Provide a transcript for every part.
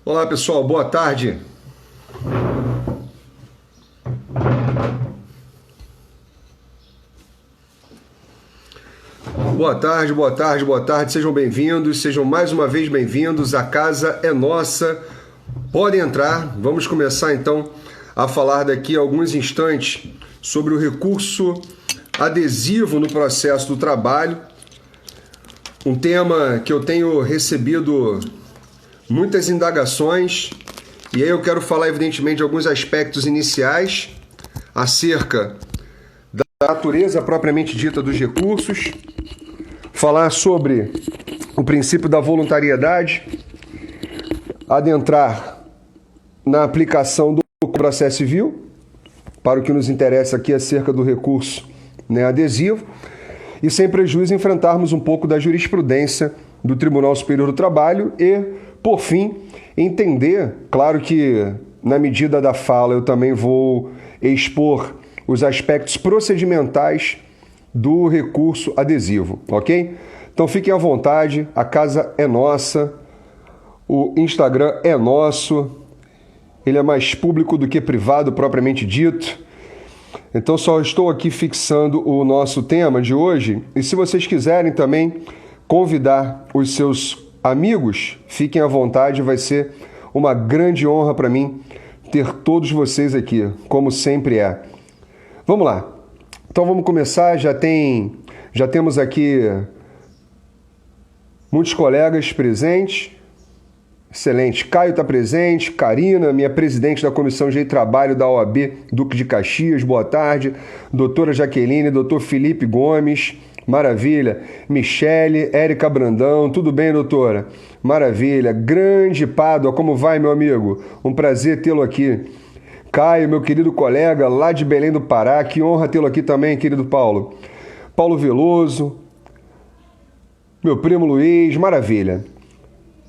Olá pessoal, boa tarde. Boa tarde, boa tarde, boa tarde. Sejam bem-vindos, sejam mais uma vez bem-vindos. A casa é nossa. Podem entrar. Vamos começar então a falar daqui a alguns instantes sobre o recurso adesivo no processo do trabalho. Um tema que eu tenho recebido muitas indagações, e aí eu quero falar evidentemente de alguns aspectos iniciais acerca da natureza propriamente dita dos recursos, falar sobre o princípio da voluntariedade, adentrar na aplicação do processo civil, para o que nos interessa aqui acerca do recurso adesivo, e sem prejuízo enfrentarmos um pouco da jurisprudência do Tribunal Superior do Trabalho e, por fim, entender, claro que na medida da fala eu também vou expor os aspectos procedimentais do recurso adesivo, ok? Então fiquem à vontade, a casa é nossa, o Instagram é nosso, ele é mais público do que privado propriamente dito. Então só estou aqui fixando o nosso tema de hoje, e se vocês quiserem também convidar os seus amigos, fiquem à vontade, vai ser uma grande honra para mim ter todos vocês aqui, como sempre é. Vamos lá. Então vamos começar, já temos aqui muitos colegas presentes. Excelente. Caio está presente, Karina, minha presidente da Comissão de Trabalho da OAB Duque de Caxias, boa tarde. Doutora Jaqueline, doutor Felipe Gomes, maravilha. Michele, Érica Brandão, tudo bem, doutora? Maravilha. Grande Pádua, como vai, meu amigo? Um prazer tê-lo aqui. Caio, meu querido colega, lá de Belém do Pará, que honra tê-lo aqui também, querido Paulo. Paulo Veloso, meu primo Luiz, maravilha.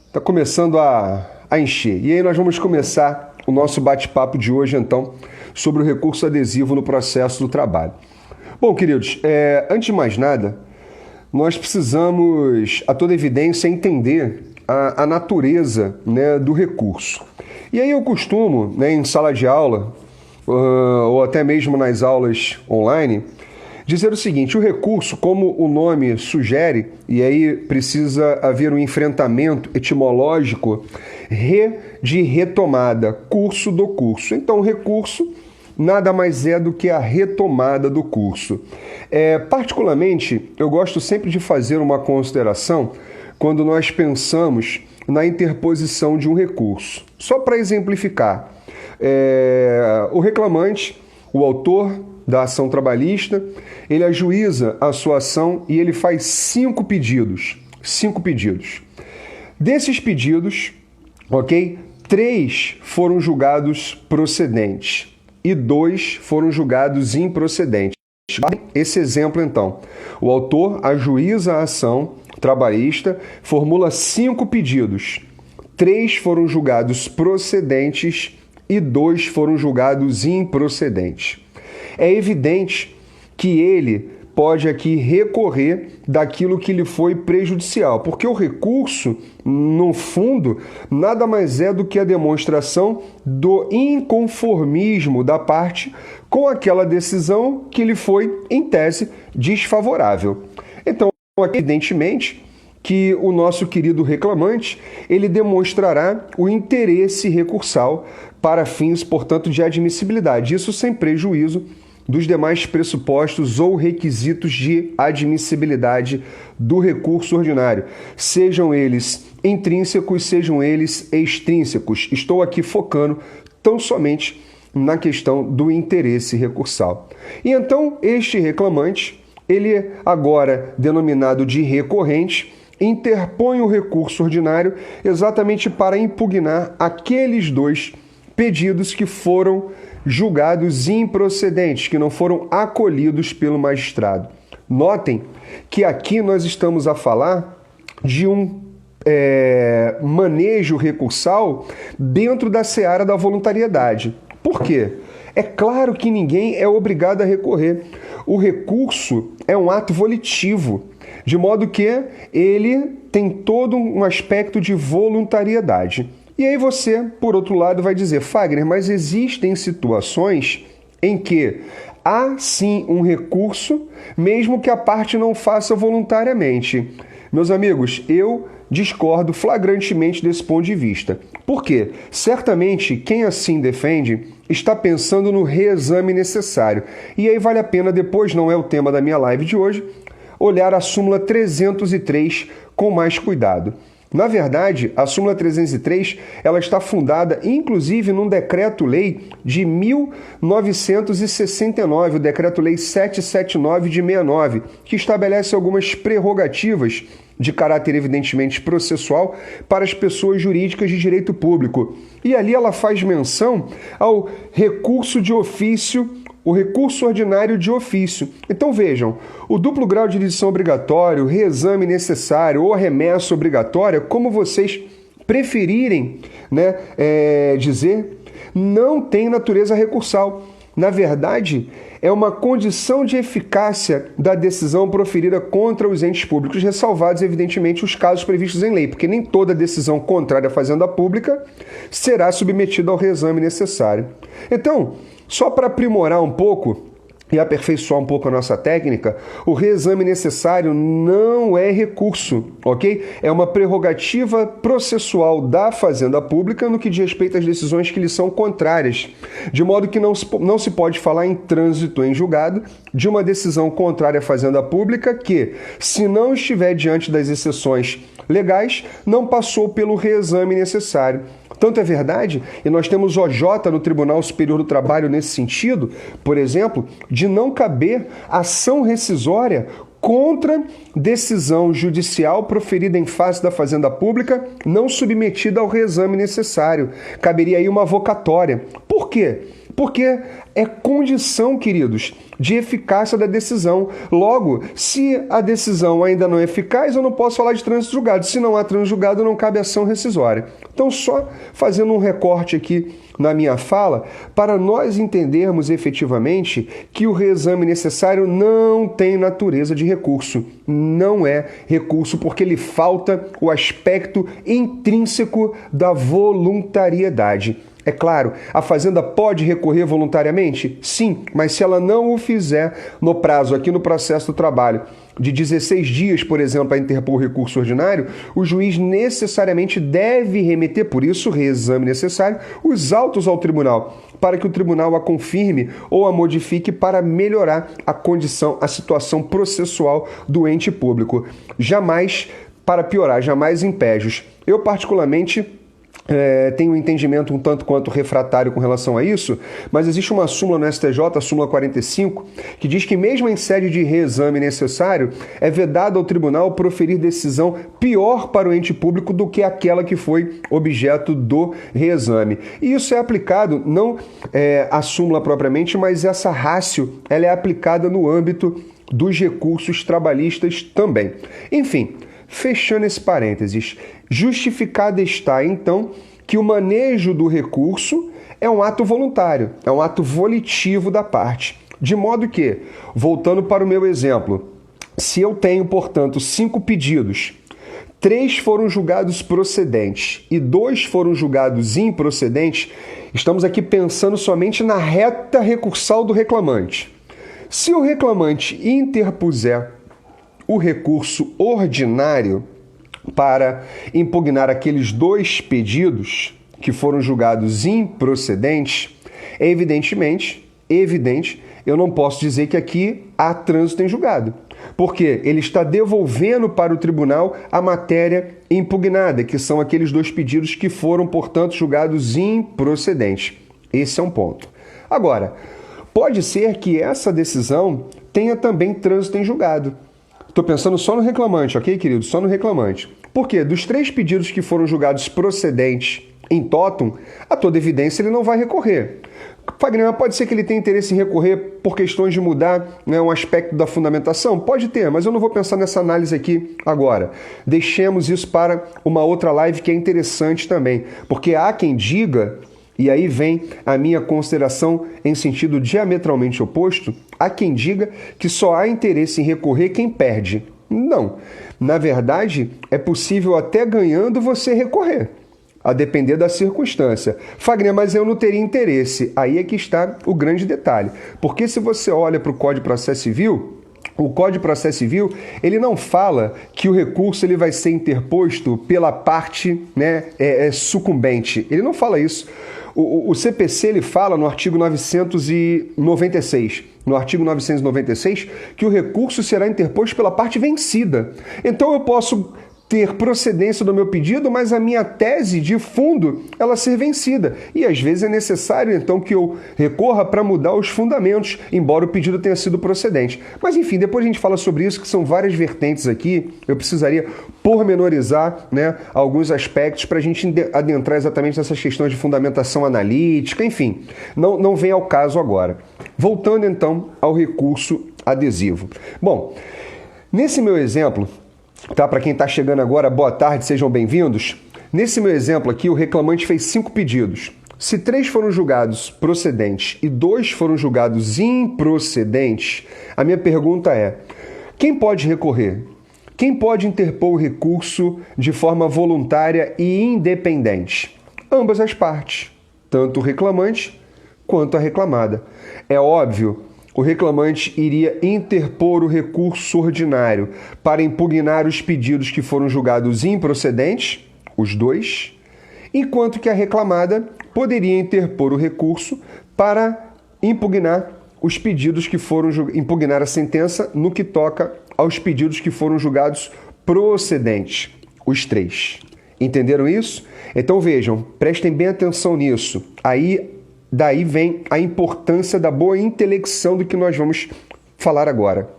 Está começando a encher. E aí nós vamos começar o nosso bate-papo de hoje, então, sobre o recurso adesivo no processo do trabalho. Bom, queridos, antes de mais nada, nós precisamos, a toda evidência, entender a natureza do recurso. E aí eu costumo, em sala de aula, ou até mesmo nas aulas online, dizer o seguinte: o recurso, como o nome sugere, e aí precisa haver um enfrentamento etimológico, de retomada, curso do curso. Então, o recurso nada mais é do que a retomada do curso. Particularmente, eu gosto sempre de fazer uma consideração quando nós pensamos na interposição de um recurso. Só para exemplificar, o reclamante, o autor da ação trabalhista, ele ajuiza a sua ação e ele faz 5 pedidos. 5 pedidos. Desses pedidos, 3 foram julgados procedentes e 2 foram julgados improcedentes. Esse exemplo, então, o autor ajuiza a ação trabalhista, formula 5 pedidos. 3 foram julgados procedentes e 2 foram julgados improcedentes. É evidente que ele pode aqui recorrer daquilo que lhe foi prejudicial, porque o recurso, no fundo, nada mais é do que a demonstração do inconformismo da parte com aquela decisão que lhe foi, em tese, desfavorável. Então, evidentemente, que o nosso querido reclamante, ele demonstrará o interesse recursal para fins, portanto, de admissibilidade. Isso sem prejuízo dos demais pressupostos ou requisitos de admissibilidade do recurso ordinário, sejam eles intrínsecos, sejam eles extrínsecos. Estou aqui focando tão somente na questão do interesse recursal. E então, este reclamante, ele agora denominado de recorrente, interpõe o recurso ordinário exatamente para impugnar aqueles 2 pedidos que foram julgados improcedentes, que não foram acolhidos pelo magistrado. Notem que aqui nós estamos a falar de um manejo recursal dentro da seara da voluntariedade. Por quê? É claro que ninguém é obrigado a recorrer. O recurso é um ato volitivo, de modo que ele tem todo um aspecto de voluntariedade. E aí você, por outro lado, vai dizer, Fagner, mas existem situações em que há sim um recurso, mesmo que a parte não faça voluntariamente. Meus amigos, eu discordo flagrantemente desse ponto de vista. Por quê? Certamente quem assim defende está pensando no reexame necessário. E aí vale a pena depois, não é o tema da minha live de hoje, olhar a súmula 303 com mais cuidado. Na verdade, a súmula 303 ela está fundada, inclusive, num decreto-lei de 1969, o decreto-lei 779 de 69, que estabelece algumas prerrogativas de caráter evidentemente processual para as pessoas jurídicas de direito público. E ali ela faz menção ao recurso de ofício, o recurso ordinário de ofício. Então vejam, o duplo grau de jurisdição obrigatório, o reexame necessário ou a remessa obrigatória, como vocês preferirem dizer, não tem natureza recursal. Na verdade, é uma condição de eficácia da decisão proferida contra os entes públicos, ressalvados, evidentemente, os casos previstos em lei, porque nem toda decisão contrária à fazenda pública será submetida ao reexame necessário. Então, só para aprimorar um pouco e aperfeiçoar um pouco a nossa técnica, o reexame necessário não é recurso, ok? É uma prerrogativa processual da Fazenda Pública no que diz respeito às decisões que lhe são contrárias, de modo que não se pode falar em trânsito em julgado de uma decisão contrária à Fazenda Pública que, se não estiver diante das exceções legais, não passou pelo reexame necessário. Tanto é verdade, e nós temos OJ no Tribunal Superior do Trabalho nesse sentido, por exemplo, de não caber ação rescisória contra decisão judicial proferida em face da Fazenda Pública não submetida ao reexame necessário. Caberia aí uma avocatória. Por quê? Porque é condição, queridos, de eficácia da decisão. Logo, se a decisão ainda não é eficaz, eu não posso falar de trânsito julgado. Se não há trânsito julgado, não cabe ação rescisória. Então, só fazendo um recorte aqui na minha fala, para nós entendermos efetivamente que o reexame necessário não tem natureza de recurso. Não é recurso porque lhe falta o aspecto intrínseco da voluntariedade. É claro, a Fazenda pode recorrer voluntariamente? Sim, mas se ela não o fizer no prazo, aqui no processo do trabalho, de 16 dias, por exemplo, a interpor o recurso ordinário, o juiz necessariamente deve remeter, por isso, reexame necessário, os autos ao tribunal, para que o tribunal a confirme ou a modifique para melhorar a condição, a situação processual do ente público. Jamais para piorar, jamais impégios. Eu, particularmente, tenho um entendimento um tanto quanto refratário com relação a isso, mas existe uma súmula no STJ, a súmula 45, que diz que mesmo em sede de reexame necessário, é vedado ao tribunal proferir decisão pior para o ente público do que aquela que foi objeto do reexame. E isso é aplicado, não a súmula propriamente, mas essa ratio ela é aplicada no âmbito dos recursos trabalhistas também. Enfim, fechando esse parênteses, justificado está, então, que o manejo do recurso é um ato voluntário, é um ato volitivo da parte. De modo que, voltando para o meu exemplo, se eu tenho, portanto, 5 pedidos, 3 foram julgados procedentes e 2 foram julgados improcedentes, estamos aqui pensando somente na reta recursal do reclamante. Se o reclamante interpuser o recurso ordinário para impugnar aqueles 2 pedidos que foram julgados improcedentes, é evidente, eu não posso dizer que aqui há trânsito em julgado, porque ele está devolvendo para o tribunal a matéria impugnada, que são aqueles 2 pedidos que foram, portanto, julgados improcedentes. Esse é um ponto. Agora, pode ser que essa decisão tenha também trânsito em julgado. Estou pensando só no reclamante, ok, querido? Só no reclamante. Por quê? Dos 3 pedidos que foram julgados procedentes em totum, a toda evidência ele não vai recorrer. Fagner, pode ser que ele tenha interesse em recorrer por questões de mudar um aspecto da fundamentação? Pode ter, mas eu não vou pensar nessa análise aqui agora. Deixemos isso para uma outra live que é interessante também, porque há quem diga, e aí vem a minha consideração em sentido diametralmente oposto, há quem diga que só há interesse em recorrer quem perde. Não. Na verdade, é possível até ganhando você recorrer. a depender da circunstância. Fagner, mas eu não teria interesse. Aí é que está o grande detalhe. Porque se você olha para o Código de Processo Civil, o Código de Processo Civil, ele não fala que o recurso ele vai ser interposto pela parte, né, sucumbente. Ele não fala isso. O CPC ele fala no artigo 996, que o recurso será interposto pela parte vencida. Então eu posso ter procedência do meu pedido, mas a minha tese de fundo, ela ser vencida. E às vezes é necessário, então, que eu recorra para mudar os fundamentos, embora o pedido tenha sido procedente. Mas, enfim, depois a gente fala sobre isso, que são várias vertentes aqui. Eu precisaria pormenorizar, né, alguns aspectos para a gente adentrar exatamente nessas questões de fundamentação analítica, enfim. Não vem ao caso agora. Voltando, então, ao recurso adesivo. Bom, nesse meu exemplo, tá? Para quem está chegando agora, boa tarde, sejam bem-vindos. Nesse meu exemplo aqui, o reclamante fez 5 pedidos. Se 3 foram julgados procedentes e 2 foram julgados improcedentes, a minha pergunta é: quem pode recorrer? Quem pode interpor o recurso de forma voluntária e independente? Ambas as partes, tanto o reclamante quanto a reclamada. É óbvio, o reclamante iria interpor o recurso ordinário para impugnar os pedidos que foram julgados improcedentes, os 2, enquanto que a reclamada poderia interpor o recurso para impugnar os pedidos que foram impugnar a sentença no que toca aos pedidos que foram julgados procedentes, os 3. Entenderam isso? Então vejam, prestem bem atenção nisso. Daí vem a importância da boa intelecção do que nós vamos falar agora.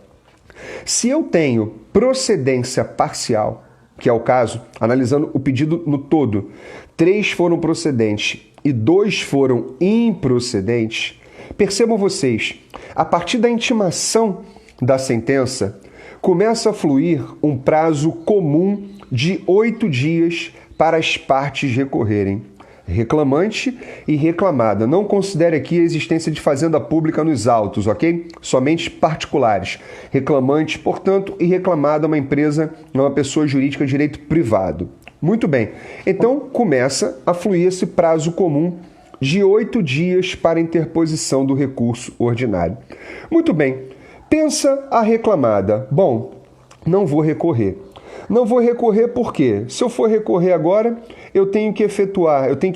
Se eu tenho procedência parcial, que é o caso, analisando o pedido no todo, 3 foram procedentes e 2 foram improcedentes, percebam vocês, a partir da intimação da sentença, começa a fluir um prazo comum de 8 dias para as partes recorrerem. Reclamante e reclamada. Não considere aqui a existência de fazenda pública nos autos, ok? Somente particulares. Reclamante, portanto, e reclamada uma empresa, uma pessoa jurídica de direito privado. Muito bem. Então, começa a fluir esse prazo comum de 8 dias para interposição do recurso ordinário. Muito bem. Pensa a reclamada. Bom, não vou recorrer. Não vou recorrer porque, se eu for recorrer agora, eu tenho que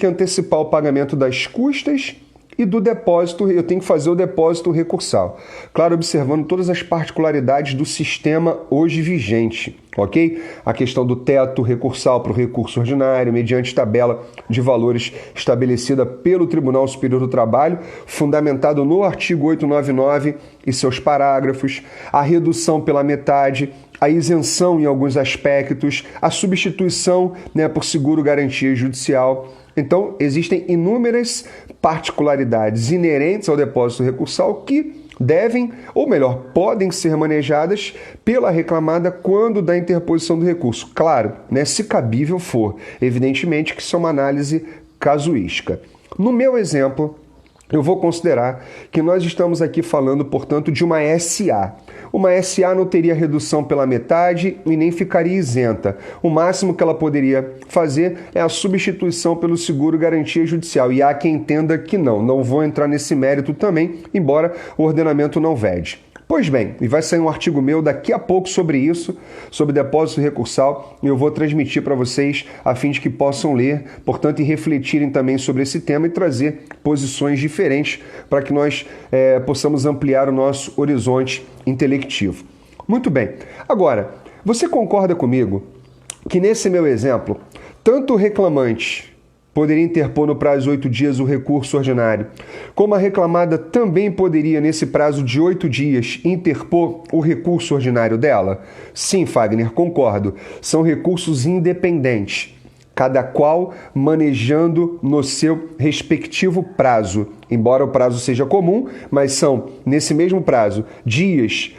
antecipar o pagamento das custas e do depósito, eu tenho que fazer o depósito recursal. Claro, observando todas as particularidades do sistema hoje vigente, ok? A questão do teto recursal para o recurso ordinário, mediante tabela de valores estabelecida pelo Tribunal Superior do Trabalho, fundamentado no artigo 899 e seus parágrafos, a redução pela metade, a isenção em alguns aspectos, a substituição, né, por seguro-garantia judicial. Então, existem inúmeras particularidades inerentes ao depósito recursal que devem, ou melhor, podem ser manejadas pela reclamada quando da interposição do recurso. Claro, né, se cabível for. Evidentemente que isso é uma análise casuística. No meu exemplo, eu vou considerar que nós estamos aqui falando, portanto, de uma SA. Uma SA não teria redução pela metade e nem ficaria isenta. O máximo que ela poderia fazer é a substituição pelo seguro-garantia judicial. E há quem entenda que não vou entrar nesse mérito também, embora o ordenamento não vede. Pois bem, e vai sair um artigo meu daqui a pouco sobre isso, sobre depósito recursal, e eu vou transmitir para vocês a fim de que possam ler, portanto, e refletirem também sobre esse tema e trazer posições diferentes para que nós possamos ampliar o nosso horizonte intelectivo. Muito bem. Agora, você concorda comigo que nesse meu exemplo, tanto o reclamante poderia interpor no prazo de 8 dias o recurso ordinário, como a reclamada também poderia, nesse prazo de 8 dias, interpor o recurso ordinário dela? Sim, Fagner, concordo. São recursos independentes, cada qual manejando no seu respectivo prazo. Embora o prazo seja comum, mas são, nesse mesmo prazo, dias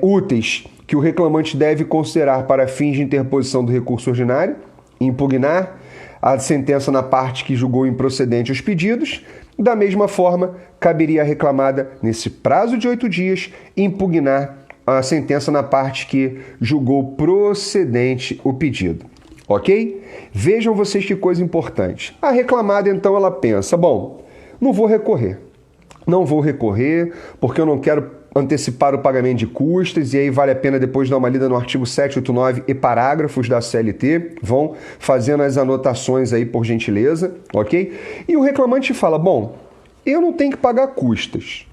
úteis que o reclamante deve considerar para fins de interposição do recurso ordinário, impugnar a sentença na parte que julgou improcedente os pedidos. Da mesma forma, caberia à reclamada, nesse prazo de 8 dias, impugnar a sentença na parte que julgou procedente o pedido. ok? Vejam vocês que coisa importante. A reclamada, então, ela pensa, bom, não vou recorrer. Não vou recorrer porque eu não quero antecipar o pagamento de custas, e aí vale a pena depois dar uma lida no artigo 789 e parágrafos da CLT, vão fazendo as anotações aí por gentileza, ok? E o reclamante fala, bom, eu não tenho que pagar custas,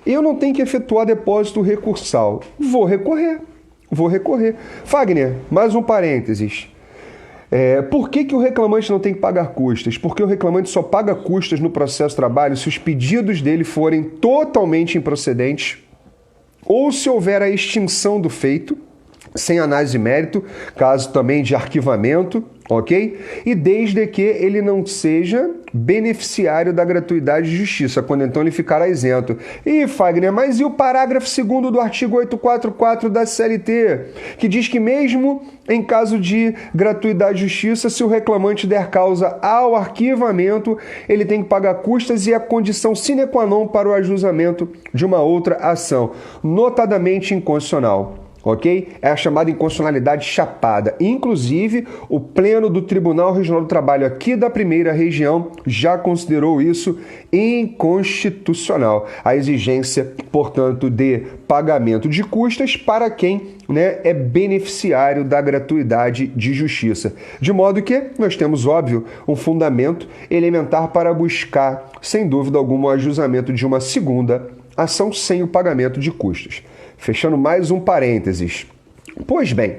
eu não tenho que efetuar depósito recursal, vou recorrer. Fagner, mais um parênteses. Por que o reclamante não tem que pagar custas? Porque o reclamante só paga custas no processo de trabalho se os pedidos dele forem totalmente improcedentes ou se houver a extinção do feito, sem análise de mérito, caso também de arquivamento, ok? E desde que ele não seja beneficiário da gratuidade de justiça, quando então ele ficará isento. E Fagner, mas e o parágrafo 2º do artigo 844 da CLT, que diz que mesmo em caso de gratuidade de justiça, se o reclamante der causa ao arquivamento, ele tem que pagar custas e a condição sine qua non para o ajuizamento de uma outra ação, notadamente inconstitucional. Ok? É a chamada inconstitucionalidade chapada. Inclusive, o Pleno do Tribunal Regional do Trabalho aqui da primeira região já considerou isso inconstitucional. A exigência, portanto, de pagamento de custas para quem, é beneficiário da gratuidade de justiça. De modo que nós temos, óbvio, um fundamento elementar para buscar, sem dúvida alguma, o ajuizamento de uma segunda ação sem o pagamento de custas. Fechando mais um parênteses. Pois bem,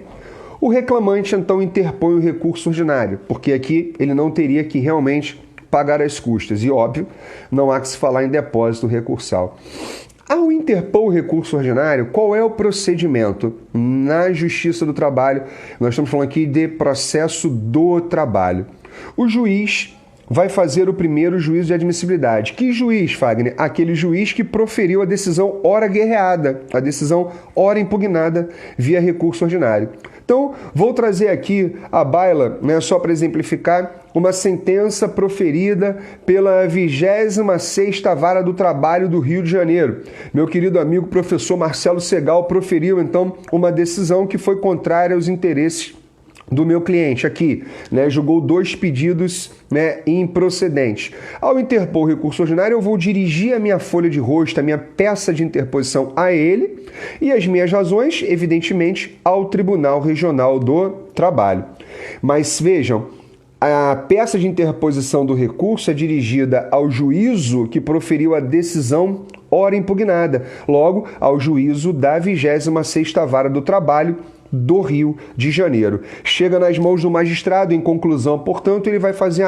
o reclamante então interpõe o recurso ordinário, porque aqui ele não teria que realmente pagar as custas. E, óbvio, não há que se falar em depósito recursal. Ao interpor o recurso ordinário, qual é o procedimento? Na Justiça do Trabalho, nós estamos falando aqui de processo do trabalho. O juiz vai fazer o primeiro juízo de admissibilidade. Que juiz, Fagner? Aquele juiz que proferiu a decisão ora guerreada, a decisão ora impugnada via recurso ordinário. Então, vou trazer aqui à baila, só para exemplificar, uma sentença proferida pela 26ª Vara do Trabalho do Rio de Janeiro. Meu querido amigo professor Marcelo Segal proferiu, então, uma decisão que foi contrária aos interesses do meu cliente aqui, julgou 2 pedidos improcedentes. Ao interpor o recurso ordinário, eu vou dirigir a minha folha de rosto, a minha peça de interposição a ele e as minhas razões, evidentemente, ao Tribunal Regional do Trabalho. Mas vejam, a peça de interposição do recurso é dirigida ao juízo que proferiu a decisão ora impugnada, logo ao juízo da 26ª Vara do Trabalho do Rio de Janeiro. Chega nas mãos do magistrado, em conclusão, portanto, ele vai fazer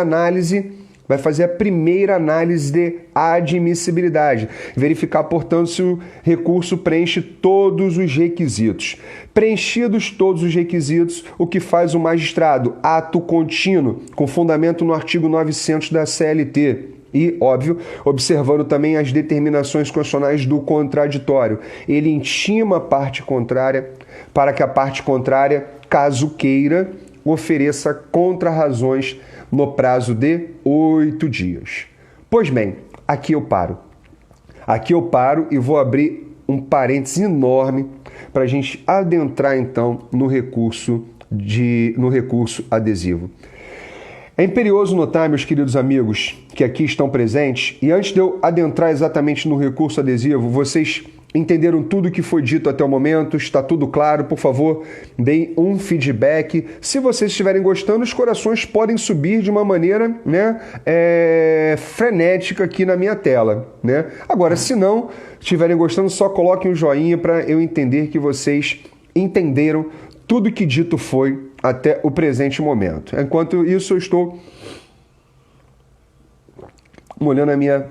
a primeira análise de admissibilidade, verificar, portanto, se o recurso preenche todos os requisitos. Preenchidos todos os requisitos, o que faz o magistrado? Ato contínuo, com fundamento no artigo 900 da CLT. E, óbvio, observando também as determinações constitucionais do contraditório. Ele intima a parte contrária para que a parte contrária, caso queira, ofereça contrarrazões no prazo de 8 dias. Pois bem, aqui eu paro. Aqui eu paro e vou abrir um parênteses enorme para a gente adentrar, então, no recurso adesivo. É imperioso notar, meus queridos amigos, que aqui estão presentes, e antes de eu adentrar exatamente no recurso adesivo, vocês entenderam tudo que foi dito até o momento? Está tudo claro? Por favor, deem um feedback. Se vocês estiverem gostando, os corações podem subir de uma maneira frenética aqui na minha tela. Agora, se não estiverem gostando, só coloquem um joinha para eu entender que vocês entenderam tudo que dito foi até o presente momento. Enquanto isso, eu estou molhando a minha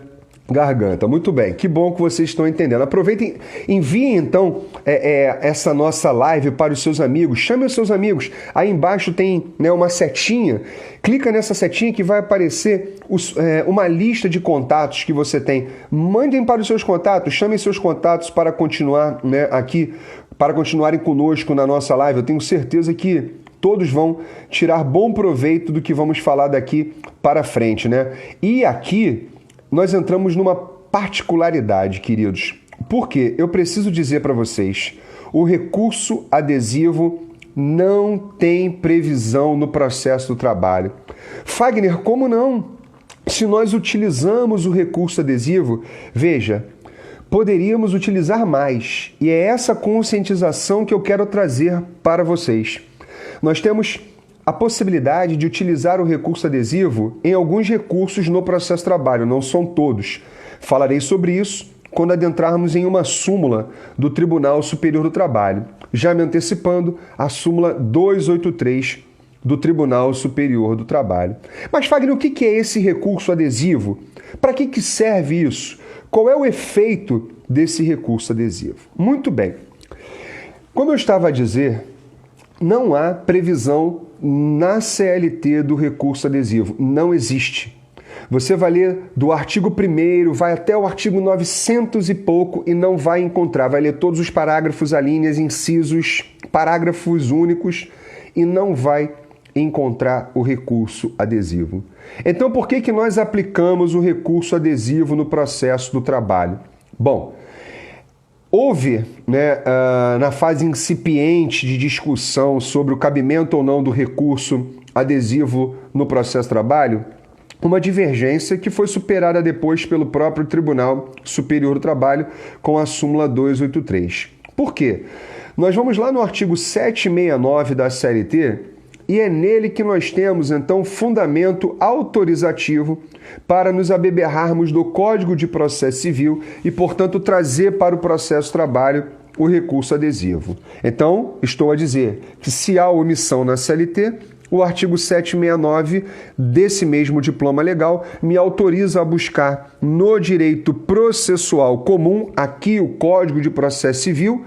garganta. Muito bem, que bom que vocês estão entendendo. Aproveitem, enviem então essa nossa live para os seus amigos, chame os seus amigos. Aí embaixo tem uma setinha, clica nessa setinha que vai aparecer uma lista de contatos que você tem. Mandem para os seus contatos, chamem seus contatos para continuar aqui, para continuarem conosco na nossa live. Eu tenho certeza que todos vão tirar bom proveito do que vamos falar daqui para frente, E aqui nós entramos numa particularidade, queridos. Porque eu preciso dizer para vocês, o recurso adesivo não tem previsão no processo do trabalho. Fagner, como não? Se nós utilizamos o recurso adesivo, veja, poderíamos utilizar mais. E é essa conscientização que eu quero trazer para vocês. Nós temos a possibilidade de utilizar o recurso adesivo em alguns recursos no processo de trabalho, não são todos. Falarei sobre isso quando adentrarmos em uma súmula do Tribunal Superior do Trabalho. Já me antecipando, a súmula 283 do Tribunal Superior do Trabalho. Mas, Fagner, o que é esse recurso adesivo? Para que serve isso? Qual é o efeito desse recurso adesivo? Muito bem. Como eu estava a dizer, não há previsão na CLT do recurso adesivo. Não existe. Você vai ler do artigo 1º, vai até o artigo 900 e pouco e não vai encontrar. Vai ler todos os parágrafos, alíneas, incisos, parágrafos únicos e não vai encontrar o recurso adesivo. Então, por que nós aplicamos o recurso adesivo no processo do trabalho? Bom, houve, na fase incipiente de discussão sobre o cabimento ou não do recurso adesivo no processo do trabalho, uma divergência que foi superada depois pelo próprio Tribunal Superior do Trabalho com a súmula 283. Por quê? Nós vamos lá no artigo 769 da CLT e é nele que nós temos, então, fundamento autorizativo para nos abeberrarmos do Código de Processo Civil e, portanto, trazer para o processo de trabalho o recurso adesivo. Então, estou a dizer que se há omissão na CLT, o artigo 769 desse mesmo diploma legal me autoriza a buscar no direito processual comum, aqui o Código de Processo Civil,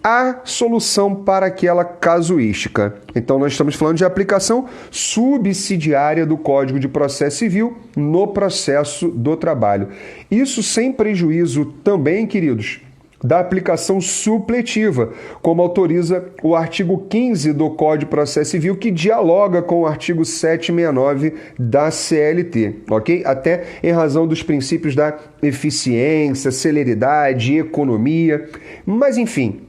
a solução para aquela casuística. Então, nós estamos falando de aplicação subsidiária do Código de Processo Civil no processo do trabalho. Isso sem prejuízo também, queridos, da aplicação supletiva, como autoriza o artigo 15 do Código de Processo Civil, que dialoga com o artigo 769 da CLT, ok? Até em razão dos princípios da eficiência, celeridade, economia, mas enfim.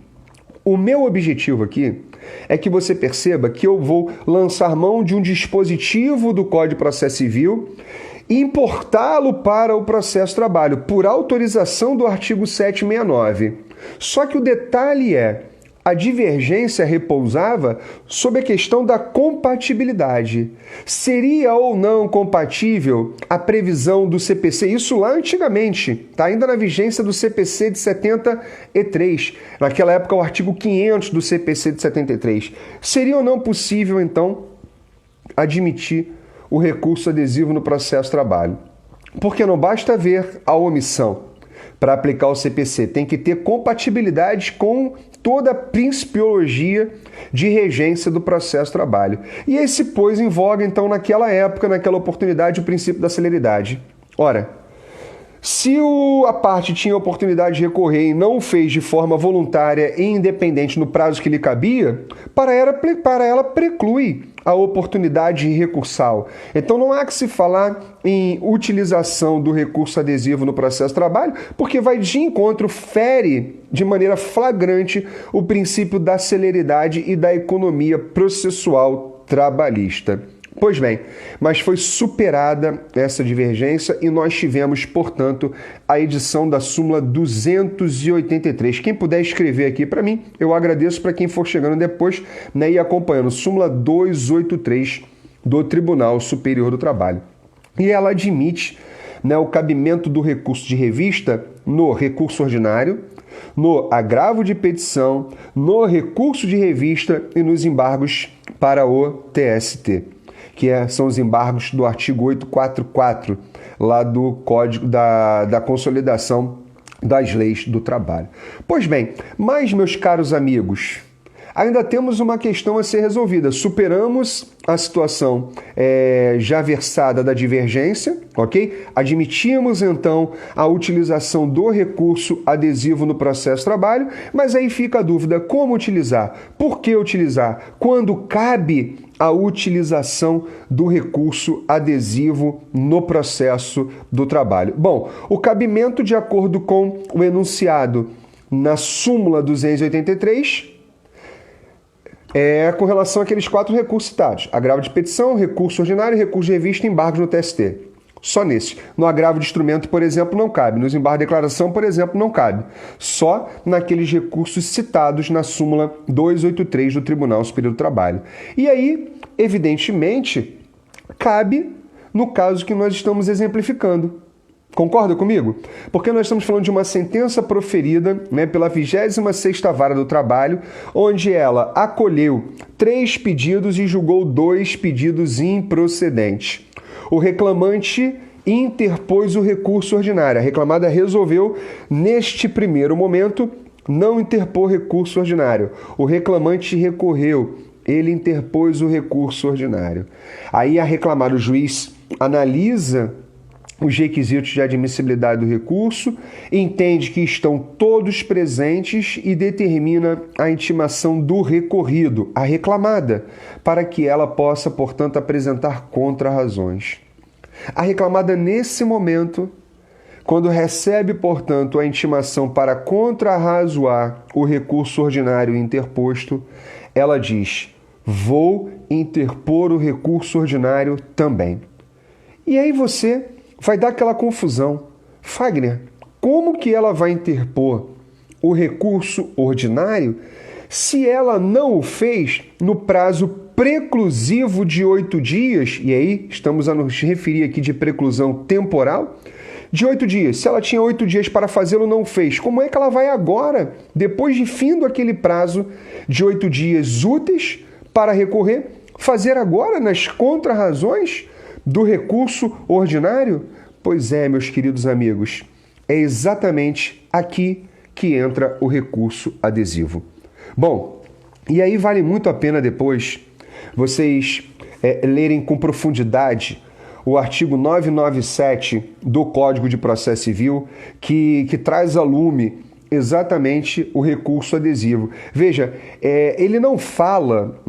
O meu objetivo aqui é que você perceba que eu vou lançar mão de um dispositivo do Código de Processo Civil e importá-lo para o processo de trabalho, por autorização do artigo 769. Só que o detalhe é, a divergência repousava sobre a questão da compatibilidade. Seria ou não compatível a previsão do CPC? Isso lá antigamente, tá? Ainda na vigência do CPC de 73. Naquela época, o artigo 500 do CPC de 73. Seria ou não possível, então, admitir o recurso adesivo no processo de trabalho? Porque não basta ver a omissão para aplicar o CPC, tem que ter compatibilidade com toda a principiologia de regência do processo de trabalho. E aí se pôs em voga, então, naquela época, naquela oportunidade, o princípio da celeridade. Ora, se a parte tinha a oportunidade de recorrer e não fez de forma voluntária e independente no prazo que lhe cabia, para ela preclui a oportunidade recursal. Então não há que se falar em utilização do recurso adesivo no processo de trabalho, porque vai de encontro, fere de maneira flagrante o princípio da celeridade e da economia processual trabalhista. Pois bem, mas foi superada essa divergência e nós tivemos, portanto, a edição da súmula 283. Quem puder escrever aqui para mim, eu agradeço. Para quem for chegando depois, e acompanhando, súmula 283 do Tribunal Superior do Trabalho. E ela admite o cabimento do recurso de revista no recurso ordinário, no agravo de petição, no recurso de revista e nos embargos para o TST. Que são os embargos do artigo 844, lá do Código da Consolidação das Leis do Trabalho. Pois bem, mas, meus caros amigos, ainda temos uma questão a ser resolvida. Superamos a situação já versada da divergência, ok? Admitimos, então, a utilização do recurso adesivo no processo de trabalho, mas aí fica a dúvida, como utilizar? Por que utilizar? Quando cabe a utilização do recurso adesivo no processo do trabalho? Bom, o cabimento, de acordo com o enunciado na súmula 283, com relação àqueles 4 recursos citados. Agravo de petição, recurso ordinário, recurso de revista e embargos no TST. Só nesse. No agravo de instrumento, por exemplo, não cabe. Nos embargos de declaração, por exemplo, não cabe. Só naqueles recursos citados na súmula 283 do Tribunal Superior do Trabalho. E aí, evidentemente, cabe no caso que nós estamos exemplificando. Concorda comigo? Porque nós estamos falando de uma sentença proferida, pela 26ª Vara do Trabalho, onde ela acolheu 3 pedidos e julgou 2 pedidos improcedentes. O reclamante interpôs o recurso ordinário. A reclamada resolveu, neste primeiro momento, não interpor recurso ordinário. O reclamante recorreu, ele interpôs o recurso ordinário. Aí a reclamada, o juiz analisa os requisitos de admissibilidade do recurso, entende que estão todos presentes e determina a intimação do recorrido, a reclamada, para que ela possa, portanto, apresentar contra-razões. A reclamada, nesse momento, quando recebe, portanto, a intimação para contrarrazoar o recurso ordinário interposto, ela diz: vou interpor o recurso ordinário também. E aí você vai dar aquela confusão. Fagner, como que ela vai interpor o recurso ordinário se ela não o fez no prazo preclusivo de 8 dias? E aí estamos a nos referir aqui de preclusão temporal. De 8 dias. Se ela tinha 8 dias para fazê-lo, não fez. Como é que ela vai agora, depois de findo aquele prazo de 8 dias úteis para recorrer, fazer agora nas contrarrazões do recurso ordinário? Pois é, meus queridos amigos, é exatamente aqui que entra o recurso adesivo. Bom, e aí vale muito a pena depois vocês lerem com profundidade o artigo 997 do Código de Processo Civil, que traz a lume exatamente o recurso adesivo. Veja, ele não fala,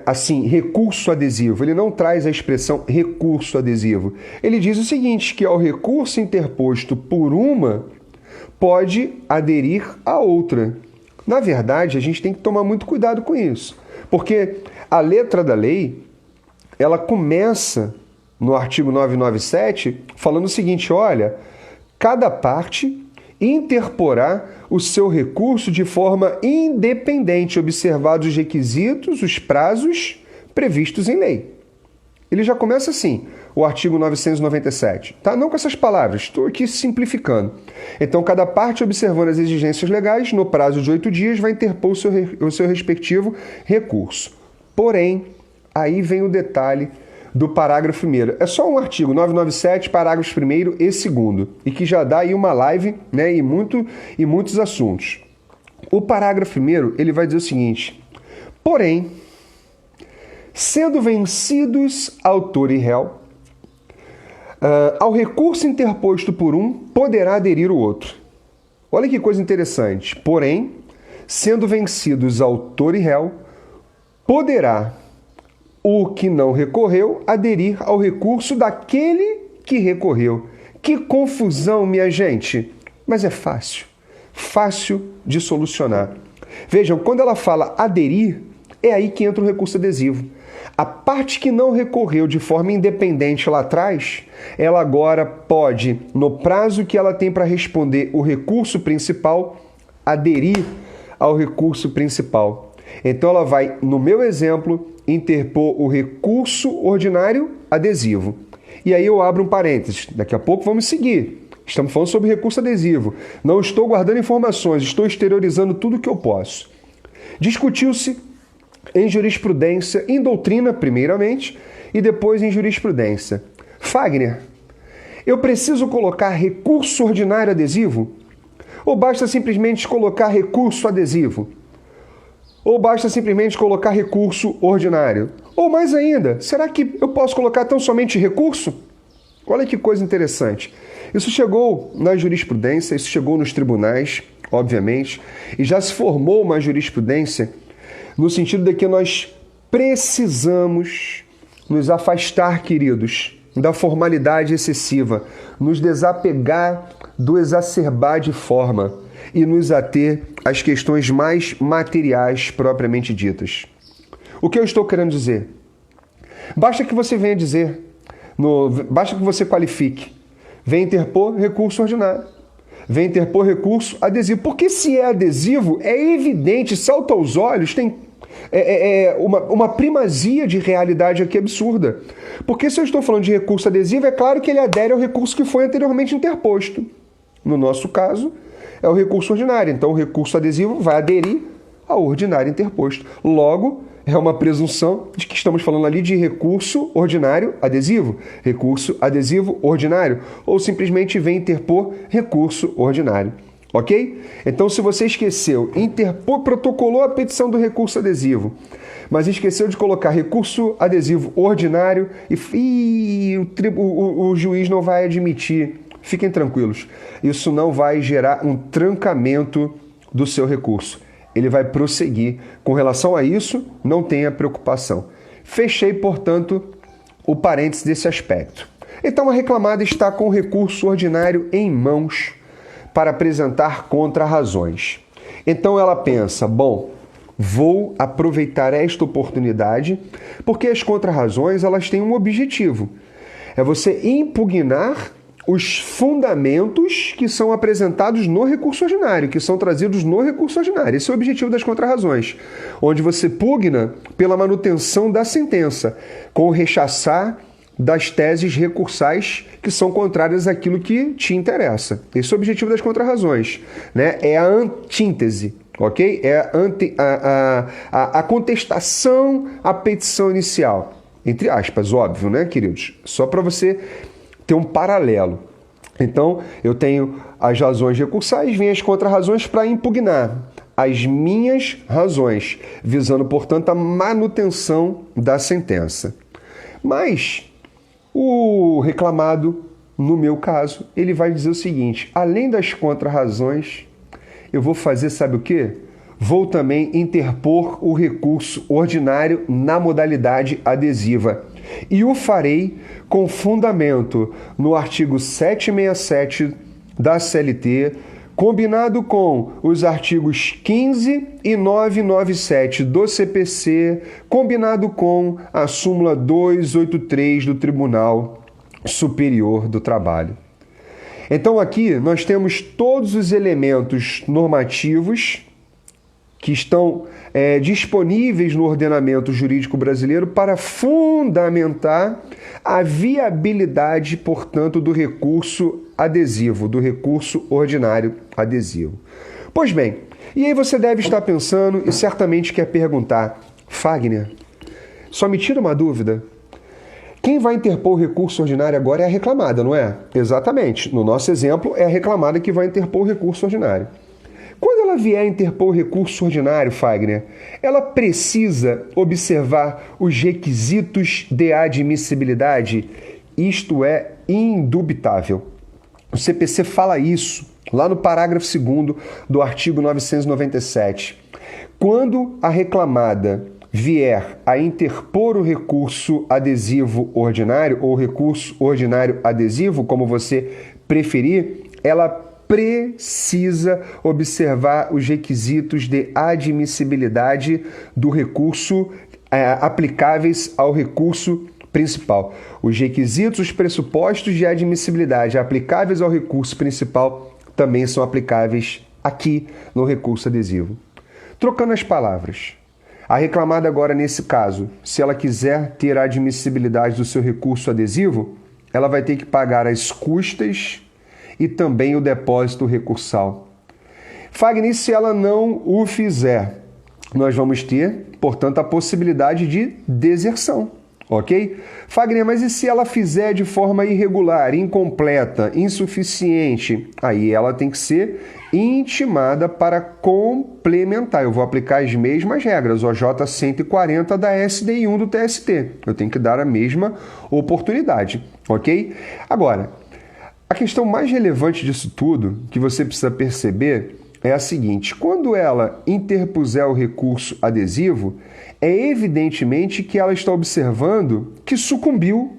assim, recurso adesivo, ele não traz a expressão recurso adesivo. Ele diz o seguinte, que ao recurso interposto por uma, pode aderir a outra. Na verdade, a gente tem que tomar muito cuidado com isso, porque a letra da lei, ela começa no artigo 997 falando o seguinte, olha, cada parte interporá o seu recurso de forma independente, observados os requisitos, os prazos previstos em lei. Ele já começa assim, o artigo 997, tá? Não com essas palavras, estou aqui simplificando. Então, cada parte, observando as exigências legais, no prazo de 8 dias, vai interpor o seu respectivo recurso. Porém, aí vem o detalhe do parágrafo 1º. É só um artigo, 997, parágrafos 1º e 2º, e que já dá aí uma live, e muitos assuntos. O parágrafo 1º, ele vai dizer o seguinte, porém, sendo vencidos autor e réu, ao recurso interposto por um, poderá aderir o outro. Olha que coisa interessante. Porém, sendo vencidos autor e réu, poderá o que não recorreu aderir ao recurso daquele que recorreu. Que confusão, minha gente! Mas é fácil de solucionar. Vejam, quando ela fala aderir, é aí que entra o recurso adesivo. A parte que não recorreu de forma independente lá atrás, ela agora pode, no prazo que ela tem para responder o recurso principal, aderir ao recurso principal. Então ela vai, no meu exemplo, interpor o recurso ordinário adesivo. E aí eu abro um parênteses. Daqui a pouco vamos seguir. Estamos falando sobre recurso adesivo. Não estou guardando informações, estou exteriorizando tudo o que eu posso. Discutiu-se em jurisprudência, em doutrina, primeiramente, e depois em jurisprudência. Fagner, eu preciso colocar recurso ordinário adesivo? Ou basta simplesmente colocar recurso adesivo? Ou basta simplesmente colocar recurso ordinário? Ou mais ainda, será que eu posso colocar tão somente recurso? Olha que coisa interessante. Isso chegou na jurisprudência, isso chegou nos tribunais, obviamente, e já se formou uma jurisprudência no sentido de que nós precisamos nos afastar, queridos, da formalidade excessiva, nos desapegar do exacerbar de forma e nos ater às questões mais materiais propriamente ditas. O que eu estou querendo dizer? Basta que você venha dizer, basta que você qualifique, venha interpor recurso ordinário, venha interpor recurso adesivo. Porque se é adesivo, é evidente, salta aos olhos, tem uma primazia de realidade aqui absurda. Porque se eu estou falando de recurso adesivo, é claro que ele adere ao recurso que foi anteriormente interposto. No nosso caso, é o recurso ordinário. Então, o recurso adesivo vai aderir ao ordinário interposto. Logo, é uma presunção de que estamos falando ali de recurso ordinário adesivo, recurso adesivo ordinário, ou simplesmente vem interpor recurso ordinário. Ok? Então, se você esqueceu, protocolou a petição do recurso adesivo, mas esqueceu de colocar recurso adesivo ordinário e o juiz não vai admitir, fiquem tranquilos, isso não vai gerar um trancamento do seu recurso. Ele vai prosseguir. Com relação a isso, não tenha preocupação. Fechei, portanto, o parênteses desse aspecto. Então, a reclamada está com o recurso ordinário em mãos para apresentar contra-razões. Então, ela pensa, bom, vou aproveitar esta oportunidade, porque as contra-razões, elas têm um objetivo. É você impugnar os fundamentos que são apresentados no recurso ordinário, que são trazidos no recurso ordinário. Esse é o objetivo das contra-razões, onde você pugna pela manutenção da sentença, com o rechaçar das teses recursais que são contrárias àquilo que te interessa. Esse é o objetivo das contra-razões, né? É a antíntese, ok? É a contestação à petição inicial. Entre aspas, óbvio, né, queridos? Só para você ter um paralelo. Então, eu tenho as razões recursais, vêm as contra-razões para impugnar as minhas razões, visando, portanto, a manutenção da sentença. Mas o reclamado, no meu caso, ele vai dizer o seguinte: além das contra-razões, eu vou fazer, sabe o quê? Vou também interpor o recurso ordinário na modalidade adesiva. E o farei com fundamento no artigo 767 da CLT, combinado com os artigos 15 e 997 do CPC, combinado com a súmula 283 do Tribunal Superior do Trabalho. Então aqui nós temos todos os elementos normativos que estão disponíveis no ordenamento jurídico brasileiro para fundamentar a viabilidade, portanto, do recurso adesivo, do recurso ordinário adesivo. Pois bem, e aí você deve estar pensando e certamente quer perguntar: Fagner, só me tira uma dúvida. Quem vai interpor o recurso ordinário agora é a reclamada, não é? Exatamente. No nosso exemplo, é a reclamada que vai interpor o recurso ordinário. Quando ela vier interpor o recurso ordinário, Fagner, ela precisa observar os requisitos de admissibilidade. Isto é indubitável. O CPC fala isso lá no parágrafo 2º do artigo 997. Quando a reclamada vier a interpor o recurso adesivo ordinário ou recurso ordinário adesivo, como você preferir, ela precisa observar os requisitos de admissibilidade do recurso aplicáveis ao recurso principal. Os requisitos, os pressupostos de admissibilidade aplicáveis ao recurso principal também são aplicáveis aqui no recurso adesivo. Trocando as palavras, a reclamada agora, nesse caso, se ela quiser ter a admissibilidade do seu recurso adesivo, ela vai ter que pagar as custas e também o depósito recursal. Fagner, se ela não o fizer, nós vamos ter, portanto, a possibilidade de deserção, ok? Fagner, mas e se ela fizer de forma irregular, incompleta, insuficiente? Aí ela tem que ser intimada para complementar. Eu vou aplicar as mesmas regras, OJ 140 da SDI 1 do TST. Eu tenho que dar a mesma oportunidade, ok? Agora, a questão mais relevante disso tudo, que você precisa perceber, é a seguinte: quando ela interpuser o recurso adesivo, é evidentemente que ela está observando que sucumbiu,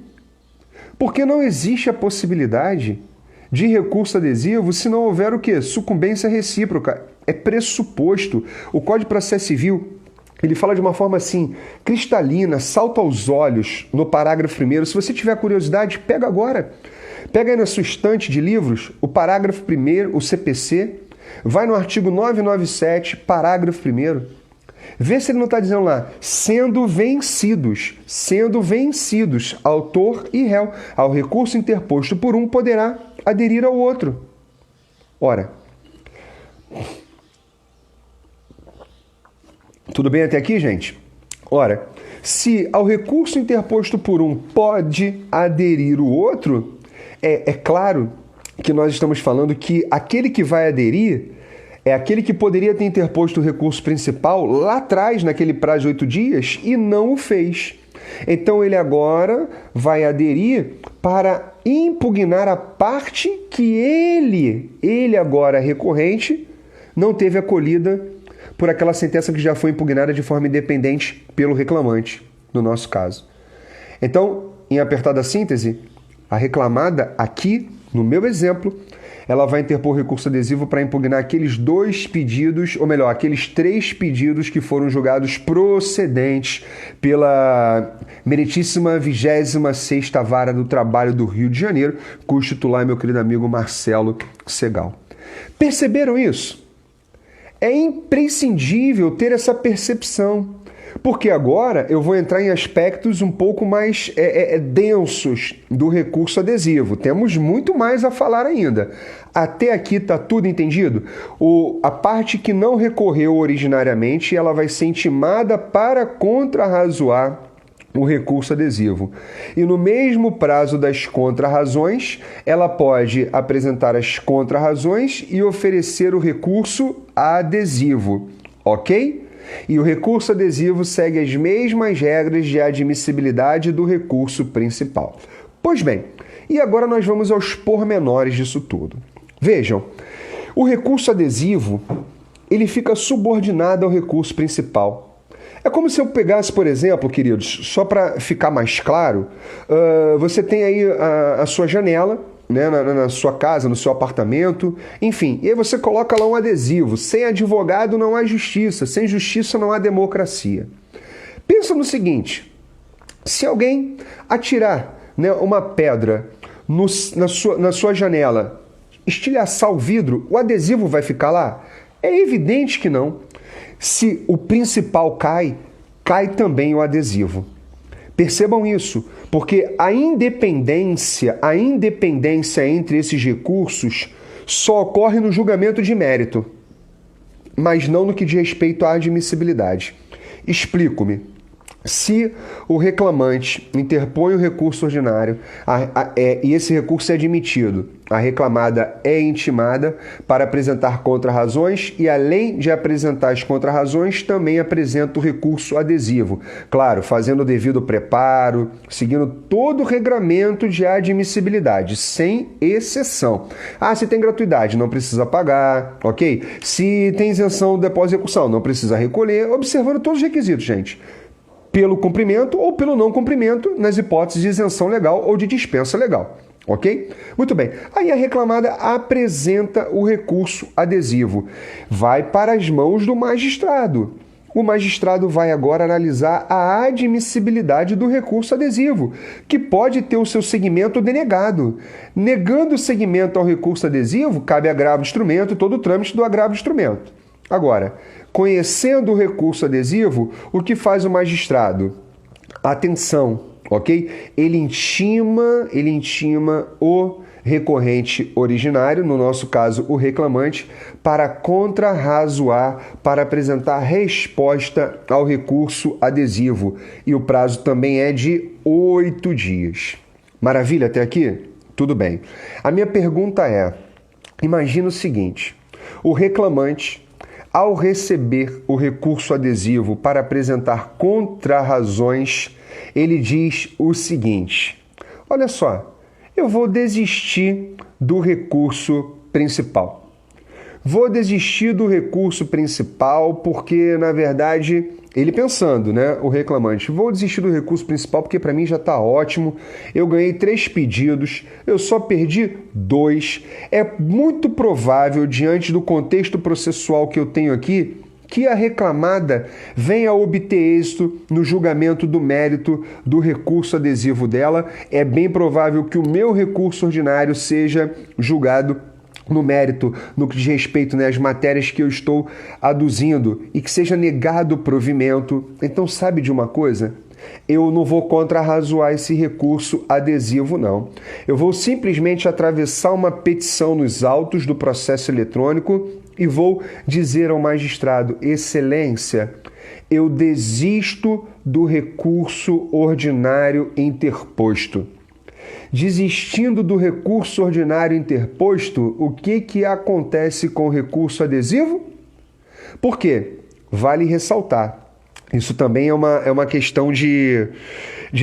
porque não existe a possibilidade de recurso adesivo se não houver o quê? Sucumbência recíproca. É pressuposto. O Código de Processo Civil, Ele fala de uma forma assim, cristalina, salta aos olhos no parágrafo primeiro. Se você tiver curiosidade, pega agora. Pega aí na sua estante de livros o parágrafo primeiro, o CPC, vai no artigo 997, parágrafo primeiro. Vê se ele não está dizendo lá, sendo vencidos, autor e réu, ao recurso interposto por um poderá aderir ao outro. Ora, tudo bem até aqui, gente? Ora, se ao recurso interposto por um pode aderir o outro, é claro que nós estamos falando que aquele que vai aderir é aquele que poderia ter interposto o recurso principal lá atrás, naquele prazo de 8 dias, e não o fez. Então ele agora vai aderir para impugnar a parte que ele agora recorrente, não teve acolhida por aquela sentença que já foi impugnada de forma independente pelo reclamante, no nosso caso. Então, em apertada síntese, a reclamada aqui, no meu exemplo, ela vai interpor recurso adesivo para impugnar aqueles 2 pedidos, ou melhor, aqueles 3 pedidos que foram julgados procedentes pela meritíssima 26ª Vara do Trabalho do Rio de Janeiro, cujo titular é meu querido amigo Marcelo Segal. Perceberam isso? É imprescindível ter essa percepção, porque agora eu vou entrar em aspectos um pouco mais densos do recurso adesivo. Temos muito mais a falar ainda. Até aqui está tudo entendido? A parte que não recorreu originariamente, ela vai ser intimada para contrarrazoar o recurso adesivo. E no mesmo prazo das contrarrazões, ela pode apresentar as contrarrazões e oferecer o recurso adesivo, ok? E o recurso adesivo segue as mesmas regras de admissibilidade do recurso principal. Pois bem, e agora nós vamos aos pormenores disso tudo. Vejam, o recurso adesivo, ele fica subordinado ao recurso principal. É como se eu pegasse, por exemplo, queridos, só para ficar mais claro, você tem aí a sua janela, né, na sua casa, no seu apartamento, enfim, e aí você coloca lá um adesivo. Sem advogado não há justiça, sem justiça não há democracia. Pensa no seguinte, se alguém atirar, né, uma pedra na sua janela, estilhaçar o vidro, o adesivo vai ficar lá? É evidente que não. Se o principal cai também o adesivo. Percebam isso, porque a independência entre esses recursos só ocorre no julgamento de mérito, mas não no que diz respeito à admissibilidade. Explico-me. Se o reclamante interpõe o recurso ordinário e esse recurso é admitido, a reclamada é intimada para apresentar contrarrazões e, além de apresentar as contrarrazões, também apresenta o recurso adesivo. Claro, fazendo o devido preparo, seguindo todo o regramento de admissibilidade, sem exceção. Se tem gratuidade, não precisa pagar, ok? Se tem isenção do depósito de execução, não precisa recolher, observando todos os requisitos, gente. Pelo cumprimento ou pelo não cumprimento, nas hipóteses de isenção legal ou de dispensa legal. Ok? Muito bem. Aí a reclamada apresenta o recurso adesivo. Vai para as mãos do magistrado. O magistrado vai agora analisar a admissibilidade do recurso adesivo, que pode ter o seu segmento denegado. Negando o segmento ao recurso adesivo, cabe agravo de instrumento e todo o trâmite do agravo de instrumento. Agora, conhecendo o recurso adesivo, o que faz o magistrado? Atenção, ok? Ele intima o recorrente originário, no nosso caso o reclamante, para contrarrazoar, para apresentar resposta ao recurso adesivo. E o prazo também é de 8 dias. Maravilha até aqui? Tudo bem. A minha pergunta é, imagina o seguinte, o reclamante, ao receber o recurso adesivo para apresentar contrarrazões, ele diz o seguinte, olha só, eu vou desistir do recurso principal. Vou desistir do recurso principal porque, na verdade, ele pensando, né, o reclamante, vou desistir do recurso principal porque para mim já está ótimo, eu ganhei 3 pedidos, eu só perdi 2. É muito provável, diante do contexto processual que eu tenho aqui, que a reclamada venha a obter êxito no julgamento do mérito do recurso adesivo dela, é bem provável que o meu recurso ordinário seja julgado no mérito, no que diz respeito, às matérias que eu estou aduzindo, e que seja negado o provimento. Então, sabe de uma coisa? Eu não vou contrarrazoar esse recurso adesivo, não. Eu vou simplesmente atravessar uma petição nos autos do processo eletrônico e vou dizer ao magistrado: Excelência, eu desisto do recurso ordinário interposto. Desistindo do recurso ordinário interposto, o que acontece com o recurso adesivo? Por quê? Vale ressaltar. Isso também é uma questão de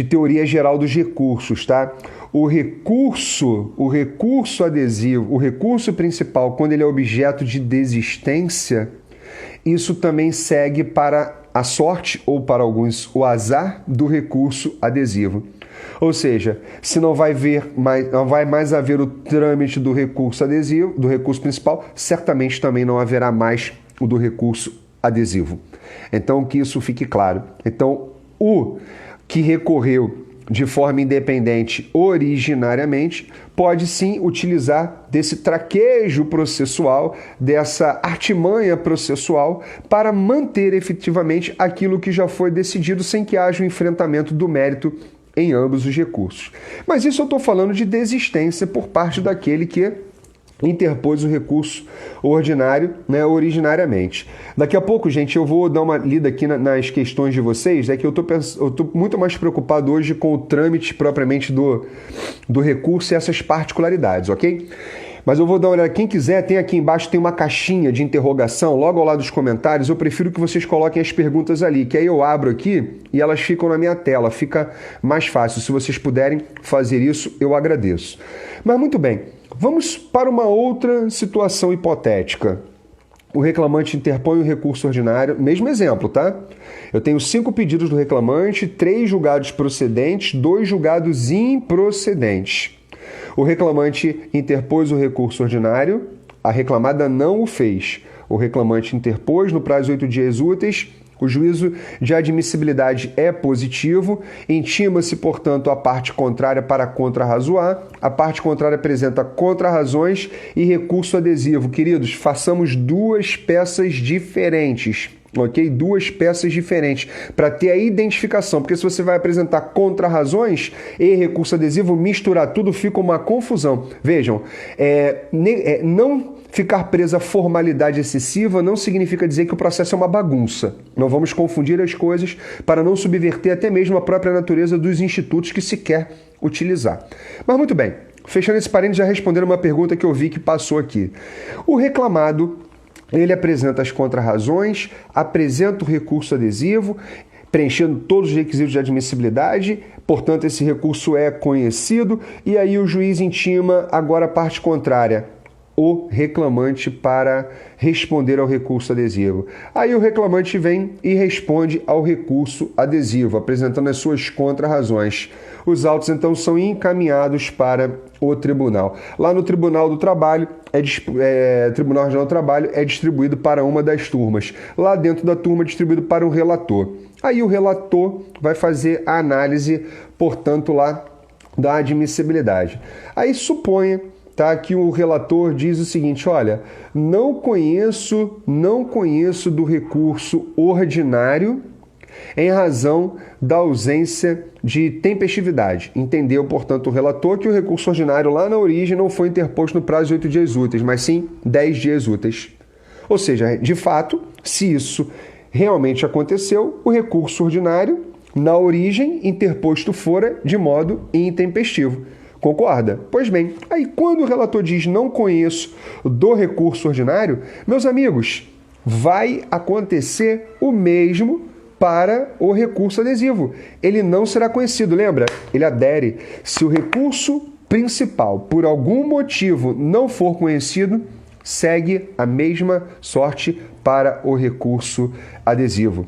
teoria geral dos recursos, tá? O recurso adesivo, o recurso principal, quando ele é objeto de desistência, isso também segue para a sorte, ou para alguns, o azar do recurso adesivo. Ou seja, se não vai mais haver o trâmite do recurso adesivo, do recurso principal, certamente também não haverá mais o do recurso adesivo. Então, que isso fique claro. Então, o que recorreu de forma independente originariamente pode sim utilizar desse traquejo processual, dessa artimanha processual, para manter efetivamente aquilo que já foi decidido sem que haja um enfrentamento do mérito em ambos os recursos. Mas isso eu estou falando de desistência por parte daquele que interpôs o recurso ordinário, originariamente. Daqui a pouco, gente, eu vou dar uma lida aqui nas questões de vocês, que eu estou muito mais preocupado hoje com o trâmite propriamente do recurso e essas particularidades, ok? Mas eu vou dar uma olhada. Quem quiser, tem aqui embaixo, tem uma caixinha de interrogação, logo ao lado dos comentários. Eu prefiro que vocês coloquem as perguntas ali, que aí eu abro aqui e elas ficam na minha tela. Fica mais fácil. Se vocês puderem fazer isso, eu agradeço. Mas muito bem, vamos para uma outra situação hipotética. O reclamante interpõe o recurso ordinário, mesmo exemplo, tá? Eu tenho 5 pedidos do reclamante, 3 julgados procedentes, 2 julgados improcedentes. O reclamante interpôs o recurso ordinário, a reclamada não o fez. O reclamante interpôs no prazo de 8 dias úteis, o juízo de admissibilidade é positivo, intima-se, portanto, a parte contrária para contrarrazoar, a parte contrária apresenta contrarrazões e recurso adesivo. Queridos, façamos 2 peças diferentes. Ok? 2 peças diferentes para ter a identificação, porque se você vai apresentar contrarrazões e recurso adesivo, misturar tudo fica uma confusão. Vejam, não ficar presa à formalidade excessiva não significa dizer que o processo é uma bagunça. Não vamos confundir as coisas para não subverter até mesmo a própria natureza dos institutos que se quer utilizar. Mas muito bem, fechando esse parênteses, já respondendo uma pergunta que eu vi que passou aqui. O reclamado, ele apresenta as contrarrazões, apresenta o recurso adesivo, preenchendo todos os requisitos de admissibilidade, portanto, esse recurso é conhecido, e aí o juiz intima agora a parte contrária, o reclamante, para responder ao recurso adesivo. Aí o reclamante vem e responde ao recurso adesivo, apresentando as suas contrarrazões. Os autos, então, são encaminhados para o tribunal. Lá no Tribunal do Trabalho, Tribunal Regional do Trabalho é distribuído para uma das turmas. Lá dentro da turma é distribuído para um relator. Aí o relator vai fazer a análise, portanto, lá da admissibilidade. Aí suponha, tá, que o relator diz o seguinte: olha, não conheço do recurso ordinário em razão da ausência de tempestividade. Entendeu, portanto, o relator que o recurso ordinário lá na origem não foi interposto no prazo de 8 dias úteis, mas sim 10 dias úteis. Ou seja, de fato, se isso realmente aconteceu, o recurso ordinário na origem interposto fora de modo intempestivo. Concorda? Pois bem, aí quando o relator diz não conheço do recurso ordinário, meus amigos, vai acontecer o mesmo para o recurso adesivo. Ele não será conhecido, lembra? Ele adere. Se o recurso principal, por algum motivo, não for conhecido, segue a mesma sorte para o recurso adesivo.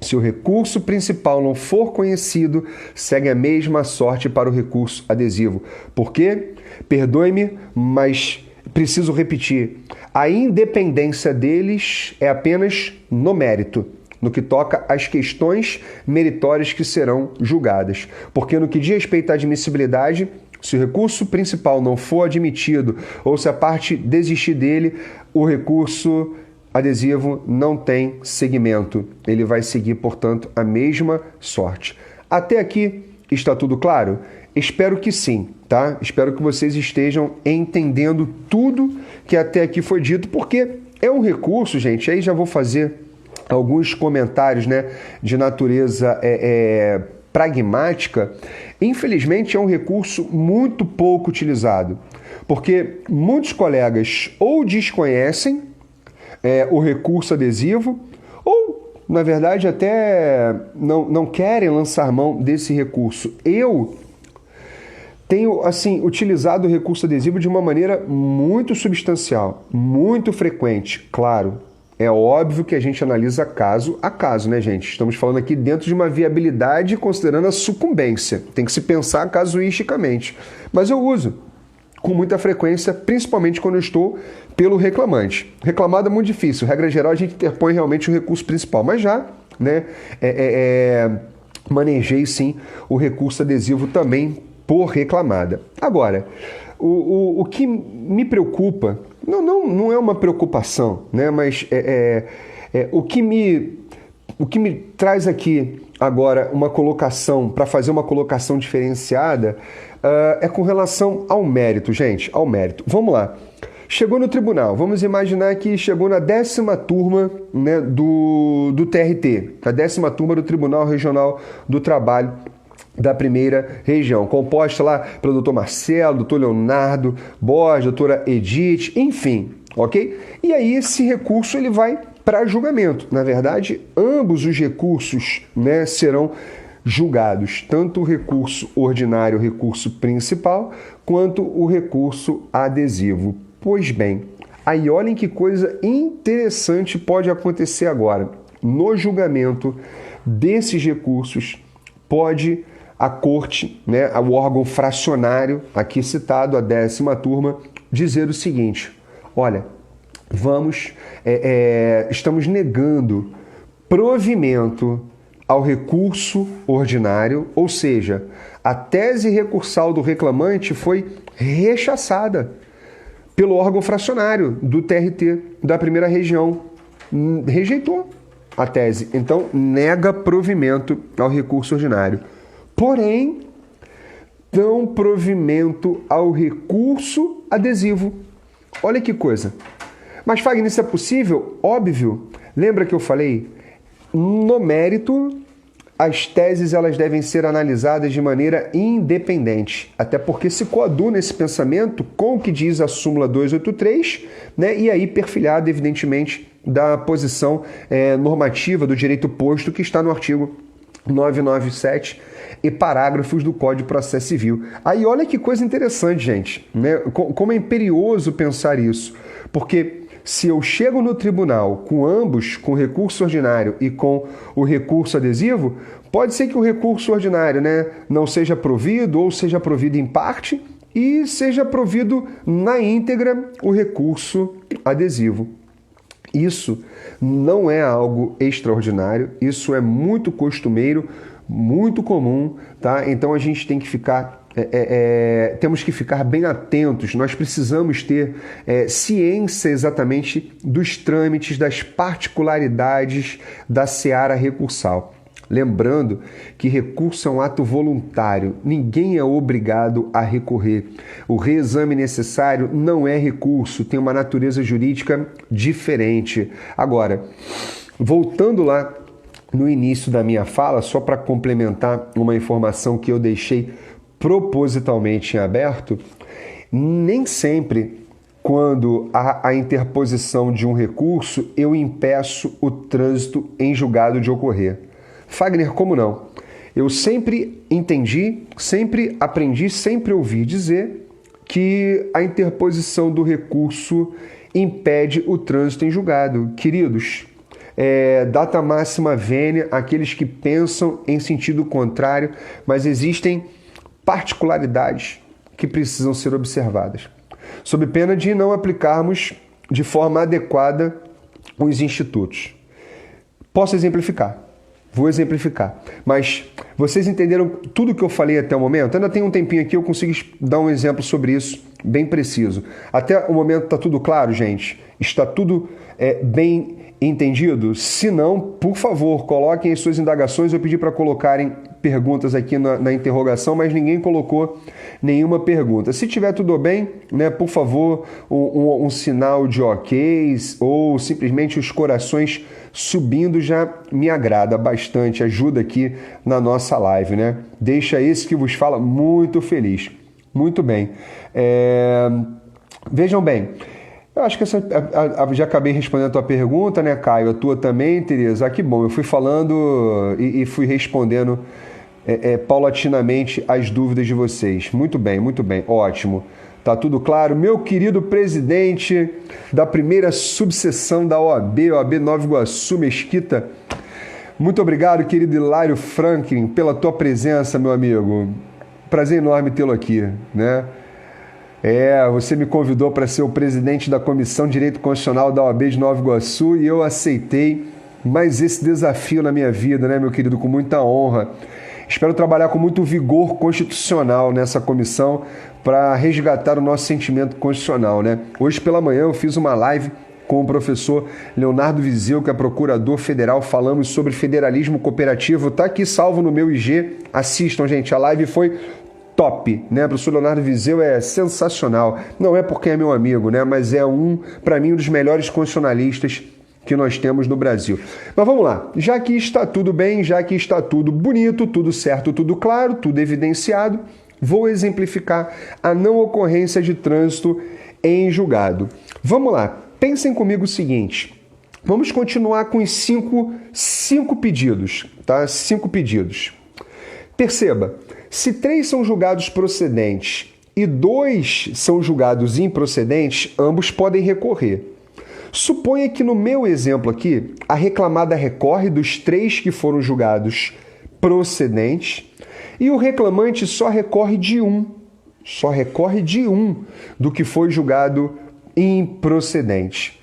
Se o recurso principal não for conhecido, segue a mesma sorte para o recurso adesivo. Por quê? Perdoe-me, mas preciso repetir. A independência deles é apenas no mérito, no que toca às questões meritórias que serão julgadas. Porque no que diz respeito à admissibilidade, se o recurso principal não for admitido ou se a parte desistir dele, o recurso adesivo não tem seguimento. Ele vai seguir, portanto, a mesma sorte. Até aqui está tudo claro? Espero que sim, tá? Espero que vocês estejam entendendo tudo que até aqui foi dito, porque é um recurso, gente, aí já vou fazer alguns comentários, né, de natureza pragmática. Infelizmente é um recurso muito pouco utilizado, porque muitos colegas ou desconhecem o recurso adesivo ou, na verdade, até não querem lançar mão desse recurso. Eu tenho, assim, utilizado o recurso adesivo de uma maneira muito substancial, muito frequente, claro. É óbvio que a gente analisa caso a caso, né, gente? Estamos falando aqui dentro de uma viabilidade considerando a sucumbência. Tem que se pensar casuisticamente. Mas eu uso com muita frequência, principalmente quando eu estou pelo reclamante. Reclamado é muito difícil. Regra geral, a gente interpõe realmente o recurso principal. Mas já, né, manejei sim o recurso adesivo também por reclamada. Agora, o que me preocupa, não é uma preocupação, né? Mas o que me traz aqui agora uma colocação, para fazer uma colocação diferenciada, é com relação ao mérito, gente, ao mérito. Vamos lá. Chegou no tribunal, vamos imaginar que chegou na 10ª turma, né, do TRT, a 10ª turma do Tribunal Regional do Trabalho da primeira região, composta lá pelo doutor Marcelo, doutor Leonardo Borges, doutora Edith, enfim, ok? E aí esse recurso ele vai para julgamento. Na verdade, ambos os recursos, né, serão julgados, tanto o recurso ordinário, o recurso principal, quanto o recurso adesivo. Pois bem, aí olhem que coisa interessante pode acontecer agora. No julgamento desses recursos, pode a corte, né, o órgão fracionário, aqui citado, a 10ª turma, dizer o seguinte: olha, estamos negando provimento ao recurso ordinário, ou seja, a tese recursal do reclamante foi rechaçada pelo órgão fracionário do TRT da primeira região. Rejeitou a tese, então nega provimento ao recurso ordinário. Porém, dão provimento ao recurso adesivo. Olha que coisa. Mas, Fagner, isso é possível? Óbvio. Lembra que eu falei? No mérito, as teses elas devem ser analisadas de maneira independente, até porque se coaduna esse pensamento com o que diz a súmula 283, né, e aí perfilhado, evidentemente, da posição normativa do direito posto que está no artigo 997 e parágrafos do Código de Processo Civil. Aí olha que coisa interessante, gente, né? Como é imperioso pensar isso, porque se eu chego no tribunal com ambos, com o recurso ordinário e com o recurso adesivo, pode ser que o recurso ordinário, né, não seja provido ou seja provido em parte e seja provido na íntegra o recurso adesivo. Isso não é algo extraordinário, isso é muito costumeiro, muito comum, tá? Então a gente tem que ficar temos que ficar bem atentos, nós precisamos ter ciência exatamente dos trâmites, das particularidades da seara recursal. Lembrando que recurso é um ato voluntário, ninguém é obrigado a recorrer. O reexame necessário não é recurso, tem uma natureza jurídica diferente. Agora, voltando lá no início da minha fala, só para complementar uma informação que eu deixei propositalmente em aberto, nem sempre, quando há a interposição de um recurso, eu impeço o trânsito em julgado de ocorrer. Fagner, como não? Eu sempre entendi, sempre aprendi, sempre ouvi dizer que a interposição do recurso impede o trânsito em julgado. Queridos, data máxima vênia, aqueles que pensam em sentido contrário, mas existem particularidades que precisam ser observadas, sob pena de não aplicarmos de forma adequada os institutos. Posso exemplificar? Vou exemplificar. Mas vocês entenderam tudo que eu falei até o momento? Ainda tem um tempinho aqui, eu consigo dar um exemplo sobre isso bem preciso. Até o momento está tudo claro, gente? Está tudo bem entendido? Se não, por favor, coloquem as suas indagações. Eu pedi para colocarem perguntas aqui na interrogação, mas ninguém colocou nenhuma pergunta. Se tiver tudo bem, né, por favor, um sinal de ok ou simplesmente os corações subindo já me agrada bastante, ajuda aqui na nossa live, né? Deixa esse que vos fala muito feliz. Muito bem. Vejam bem, eu acho que já acabei respondendo a tua pergunta, né, Caio? A tua também, Tereza? Ah, que bom, eu fui falando e fui respondendo paulatinamente as dúvidas de vocês. Muito bem, ótimo. Tá tudo claro? Meu querido presidente da primeira subseção da OAB Nova Iguaçu, Mesquita, muito obrigado, querido Hilário Franklin, pela tua presença, meu amigo. Prazer enorme tê-lo aqui, né? Você me convidou para ser o presidente da Comissão de Direito Constitucional da OAB de Nova Iguaçu e eu aceitei mais esse desafio na minha vida, né, meu querido? Com muita honra. Espero trabalhar com muito vigor constitucional nessa comissão para resgatar o nosso sentimento constitucional, né? Hoje pela manhã eu fiz uma live com o professor Leonardo Vizeu, que é procurador federal, falamos sobre federalismo cooperativo. Tá aqui salvo no meu IG. Assistam, gente. A live foi top, né? O professor Leonardo Vizeu é sensacional. Não é porque é meu amigo, né? Mas para mim, um dos melhores constitucionalistas que nós temos no Brasil. Mas vamos lá. Já que está tudo bem, já que está tudo bonito, tudo certo, tudo claro, tudo evidenciado, vou exemplificar a não ocorrência de trânsito em julgado. Vamos lá. Pensem comigo o seguinte. Vamos continuar com os cinco pedidos, tá? 5 pedidos. Perceba, se 3 são julgados procedentes e 2 são julgados improcedentes, ambos podem recorrer. Suponha que no meu exemplo aqui, a reclamada recorre dos 3 que foram julgados procedentes e o reclamante só recorre de um do que foi julgado improcedente.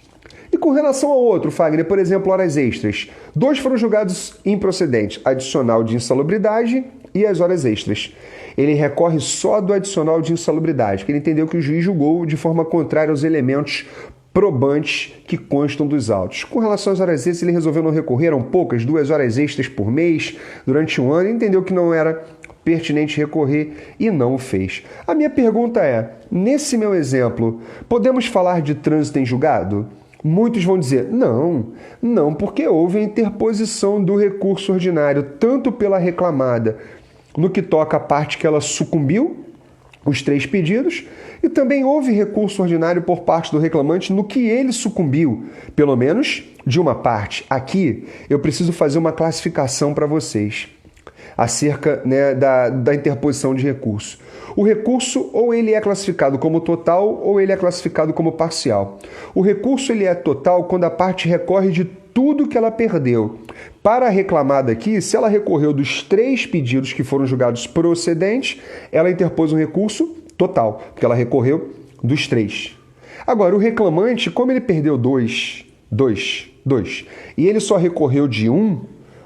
E com relação ao outro, Fagner, por exemplo, horas extras. 2 foram julgados improcedentes, adicional de insalubridade e as horas extras. Ele recorre só do adicional de insalubridade, porque ele entendeu que o juiz julgou de forma contrária aos elementos probantes que constam dos autos. Com relação às horas extras, ele resolveu não recorrer, eram poucas, 2 horas extras por mês, durante um ano, e entendeu que não era pertinente recorrer e não o fez. A minha pergunta é, nesse meu exemplo, podemos falar de trânsito em julgado? Muitos vão dizer, não, porque houve a interposição do recurso ordinário, tanto pela reclamada, no que toca a parte que ela sucumbiu, os 3 pedidos, e também houve recurso ordinário por parte do reclamante no que ele sucumbiu, pelo menos de uma parte. Aqui eu preciso fazer uma classificação para vocês acerca, né, da interposição de recurso. O recurso ou ele é classificado como total ou ele é classificado como parcial. O recurso ele é total quando a parte recorre de tudo que ela perdeu. Para a reclamada aqui, se ela recorreu dos 3 pedidos que foram julgados procedentes, ela interpôs um recurso total, porque ela recorreu dos 3. Agora, o reclamante, como ele perdeu 2, e ele só recorreu de 1,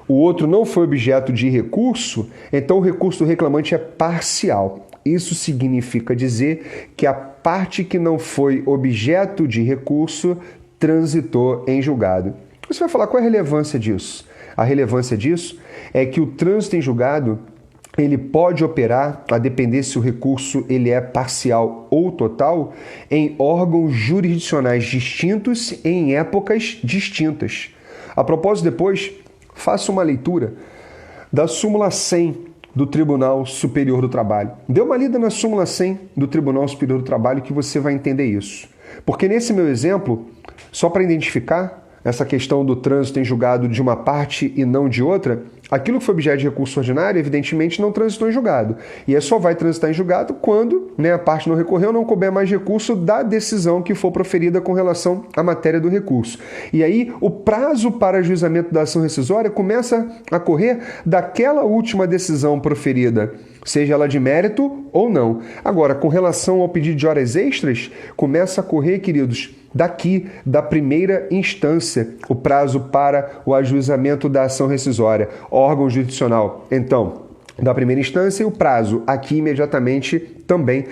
o outro não foi objeto de recurso, então o recurso do reclamante é parcial. Isso significa dizer que a parte que não foi objeto de recurso transitou em julgado. Você vai falar qual é a relevância disso? A relevância disso é que o trânsito em julgado ele pode operar, a depender se o recurso ele é parcial ou total, em órgãos jurisdicionais distintos e em épocas distintas. A propósito, depois, faça uma leitura da súmula 100 do Tribunal Superior do Trabalho. Dê uma lida na súmula 100 do Tribunal Superior do Trabalho que você vai entender isso. Porque nesse meu exemplo, só para identificar essa questão do trânsito em julgado de uma parte e não de outra, aquilo que foi objeto de recurso ordinário, evidentemente, não transitou em julgado. E só vai transitar em julgado quando, né, a parte não recorreu, não couber mais recurso da decisão que for proferida com relação à matéria do recurso. E aí, o prazo para ajuizamento da ação rescisória começa a correr daquela última decisão proferida seja ela de mérito ou não. Agora, com relação ao pedido de horas extras, começa a correr, queridos, daqui da primeira instância, o prazo para o ajuizamento da ação rescisória, órgão jurisdicional. Então, da primeira instância e o prazo aqui imediatamente também,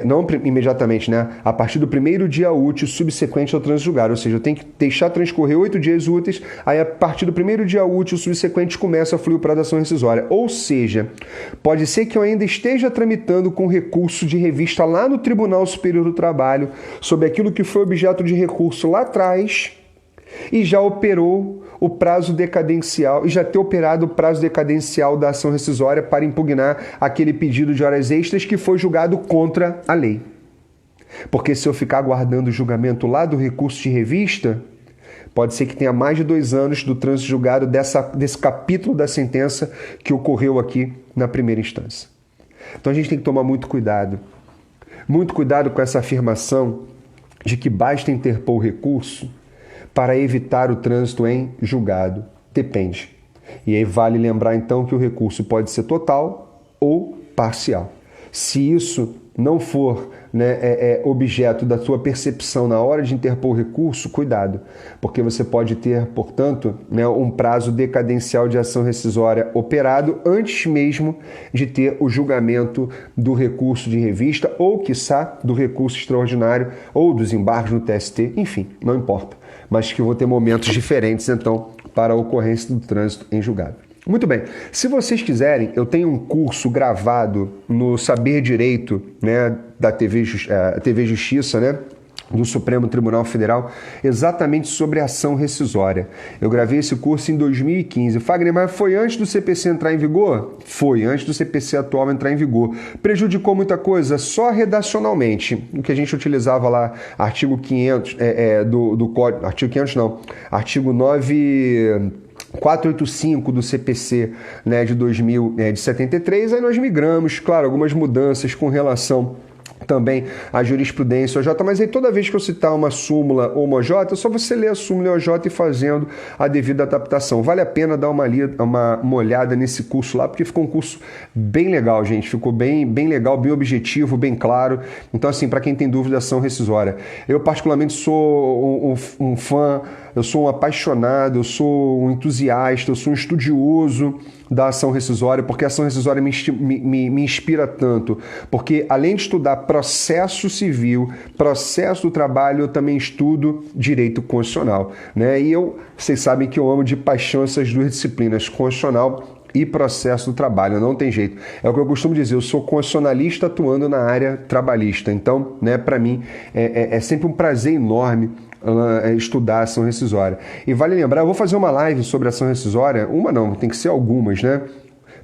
não imediatamente, né? A partir do primeiro dia útil subsequente ao trânsito julgado, ou seja, eu tenho que deixar transcorrer 8 dias úteis, aí a partir do primeiro dia útil subsequente começa a fluir o prazo da ação rescisória. Ou seja, pode ser que eu ainda esteja tramitando com recurso de revista lá no Tribunal Superior do Trabalho sobre aquilo que foi objeto de recurso lá atrás e já operou o prazo decadencial e já ter operado o prazo decadencial da ação rescisória para impugnar aquele pedido de horas extras que foi julgado contra a lei. Porque se eu ficar aguardando o julgamento lá do recurso de revista, pode ser que tenha mais de 2 anos do trânsito julgado desse capítulo da sentença que ocorreu aqui na primeira instância. Então a gente tem que tomar muito cuidado com essa afirmação de que basta interpor o recurso para evitar o trânsito em julgado. Depende. E aí vale lembrar então que o recurso pode ser total ou parcial. Se isso não for objeto da sua percepção na hora de interpor o recurso, cuidado, porque você pode ter, portanto, um prazo decadencial de ação rescisória operado antes mesmo de ter o julgamento do recurso de revista ou, quiçá, do recurso extraordinário ou dos embargos no TST, enfim, não importa, mas que vão ter momentos diferentes, então, para a ocorrência do trânsito em julgado. Muito bem, se vocês quiserem, eu tenho um curso gravado no Saber Direito, da TV Justiça, do Supremo Tribunal Federal, exatamente sobre ação rescisória. Eu gravei esse curso em 2015. Fagner, mas foi antes do CPC entrar em vigor? Foi, antes do CPC atual entrar em vigor. Prejudicou muita coisa? Só redacionalmente. O que a gente utilizava lá, artigo 500 do Código... Artigo 500 não. Artigo 485 do CPC de 73, aí nós migramos, claro, algumas mudanças com relação também a jurisprudência OJ, mas aí toda vez que eu citar uma súmula ou uma OJ, é só você ler a súmula e OJ e fazendo a devida adaptação. Vale a pena dar uma olhada nesse curso lá, porque ficou um curso bem legal, gente. Ficou bem legal, bem objetivo, bem claro. Então, assim, para quem tem dúvida da ação rescisória, eu particularmente sou um fã, eu sou um apaixonado, eu sou um entusiasta, eu sou um estudioso da ação rescisória, porque a ação rescisória me inspira tanto, porque além de estudar processo civil, processo do trabalho, eu também estudo direito constitucional, E vocês sabem que eu amo de paixão essas duas disciplinas, constitucional e processo do trabalho, não tem jeito. É o que eu costumo dizer, eu sou constitucionalista atuando na área trabalhista, então, para mim, é sempre um prazer enorme estudar a ação rescisória. E vale lembrar, eu vou fazer uma live sobre a ação rescisória, uma não, tem que ser algumas,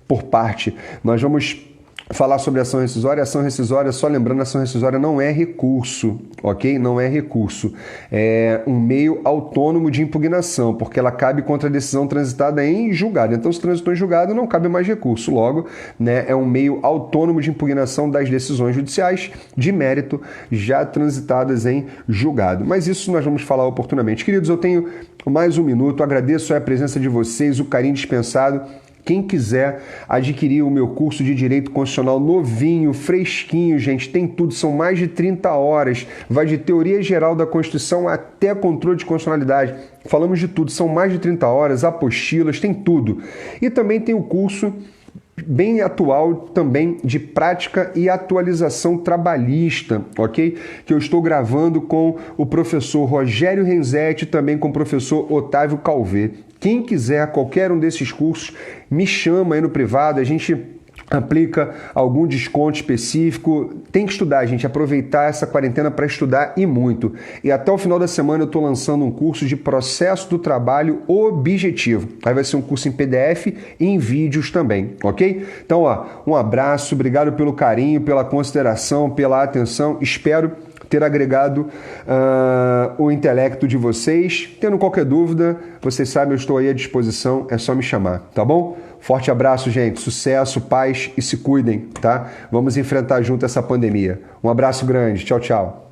por parte. Nós vamos falar sobre a ação rescisória, só lembrando, a ação rescisória não é recurso, ok? Não é recurso. É um meio autônomo de impugnação, porque ela cabe contra a decisão transitada em julgado. Então, se transitou em julgado, não cabe mais recurso. Logo, é um meio autônomo de impugnação das decisões judiciais de mérito já transitadas em julgado. Mas isso nós vamos falar oportunamente. Queridos, eu tenho mais um minuto, agradeço a presença de vocês, o carinho dispensado. Quem quiser adquirir o meu curso de Direito Constitucional novinho, fresquinho, gente, tem tudo, são mais de 30 horas, vai de teoria geral da Constituição até controle de constitucionalidade. Falamos de tudo, são mais de 30 horas, apostilas, tem tudo. E também tem o curso bem atual também de prática e atualização trabalhista, ok? Que eu estou gravando com o professor Rogério Renzetti, também com o professor Otávio Calvé. Quem quiser qualquer um desses cursos, me chama aí no privado, a gente aplica algum desconto específico. Tem que estudar, gente, aproveitar essa quarentena para estudar e muito. E até o final da semana eu estou lançando um curso de processo do trabalho objetivo. Aí vai ser um curso em PDF e em vídeos também, ok? Então, um abraço, obrigado pelo carinho, pela consideração, pela atenção. Espero ter agregado o intelecto de vocês. Tendo qualquer dúvida, vocês sabem, eu estou aí à disposição, é só me chamar, tá bom? Forte abraço, gente, sucesso, paz e se cuidem, tá? Vamos enfrentar junto essa pandemia. Um abraço grande, tchau, tchau.